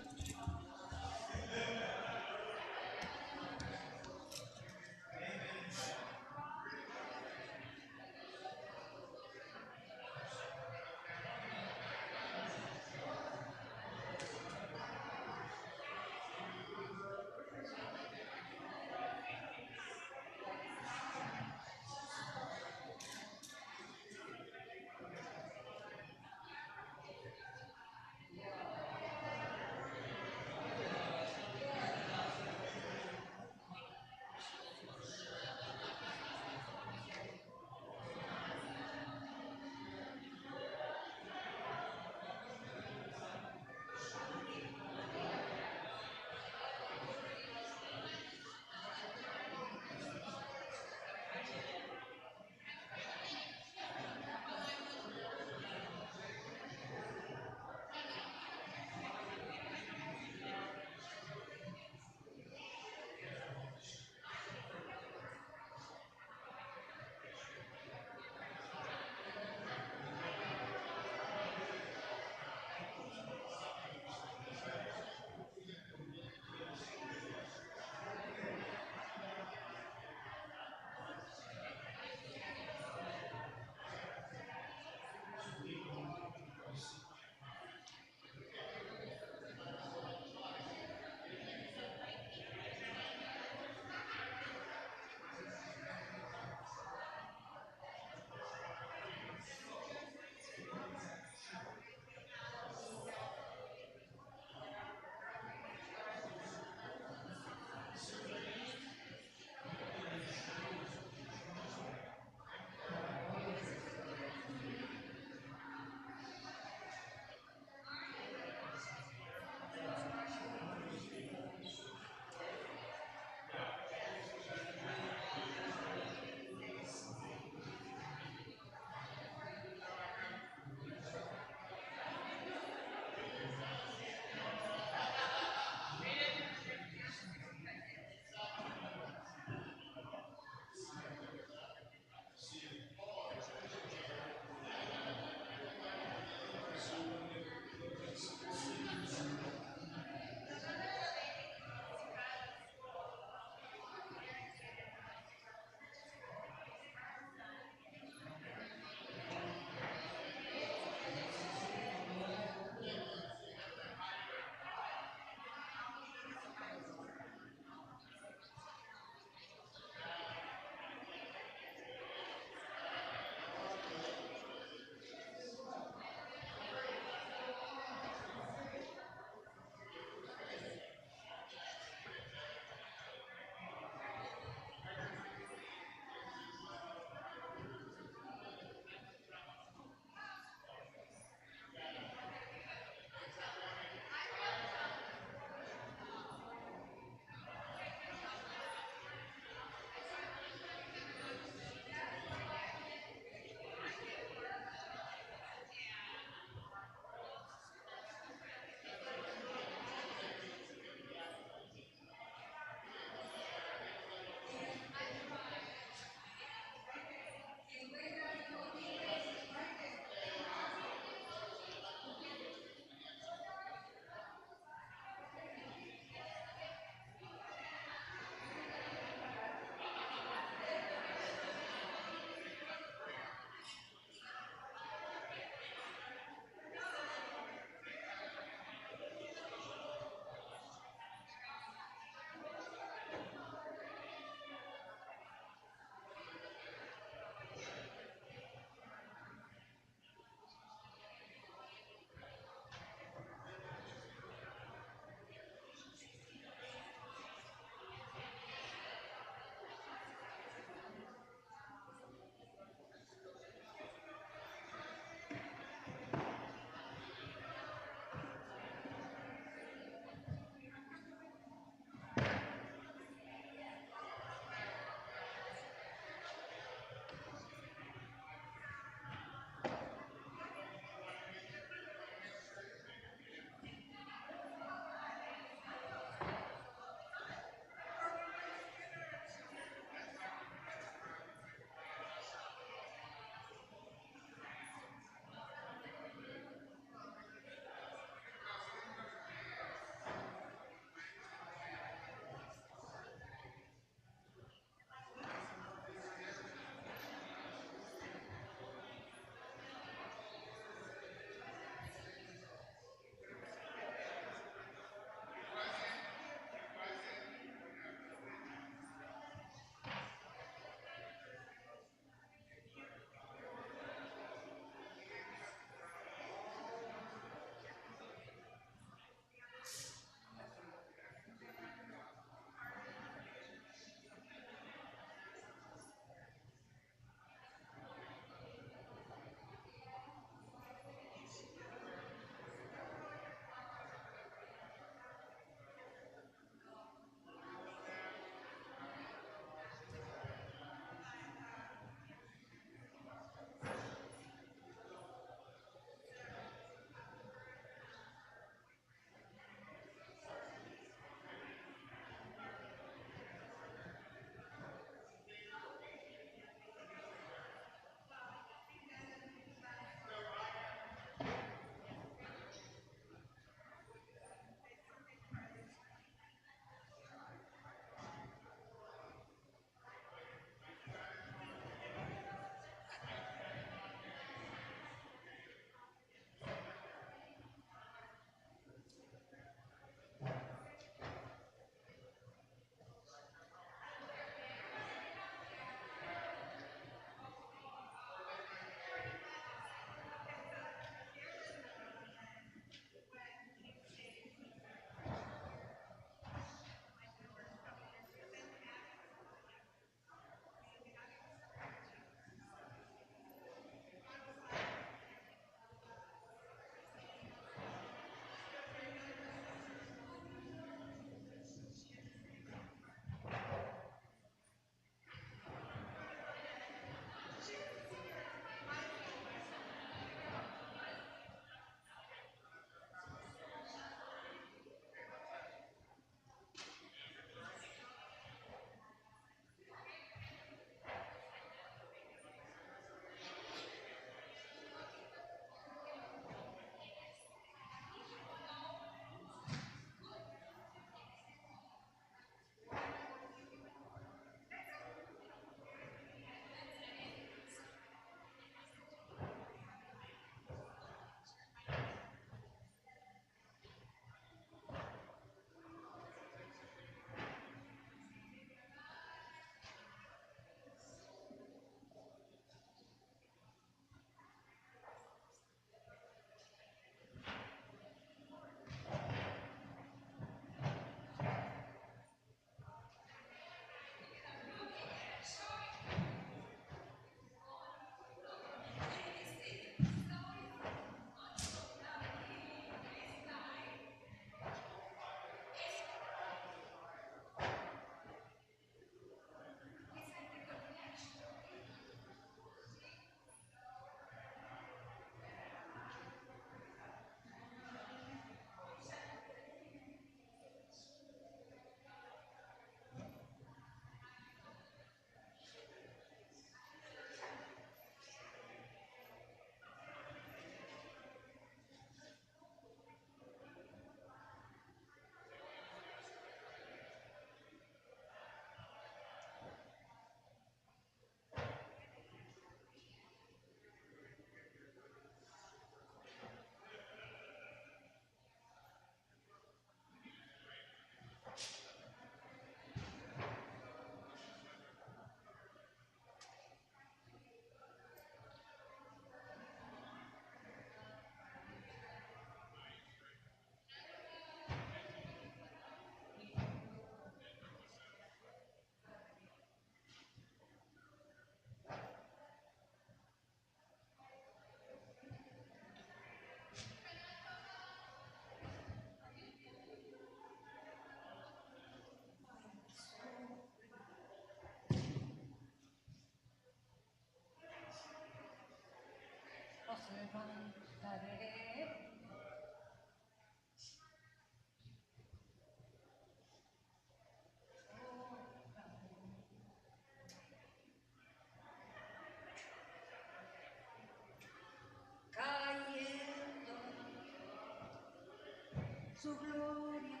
Su gloria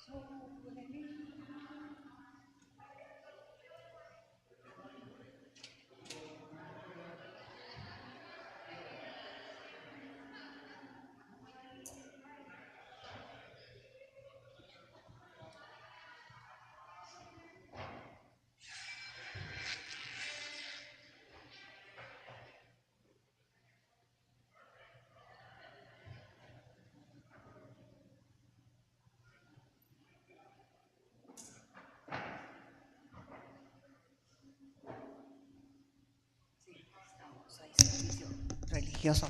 sobre mí. Sí, estamos ahí, servicio religioso.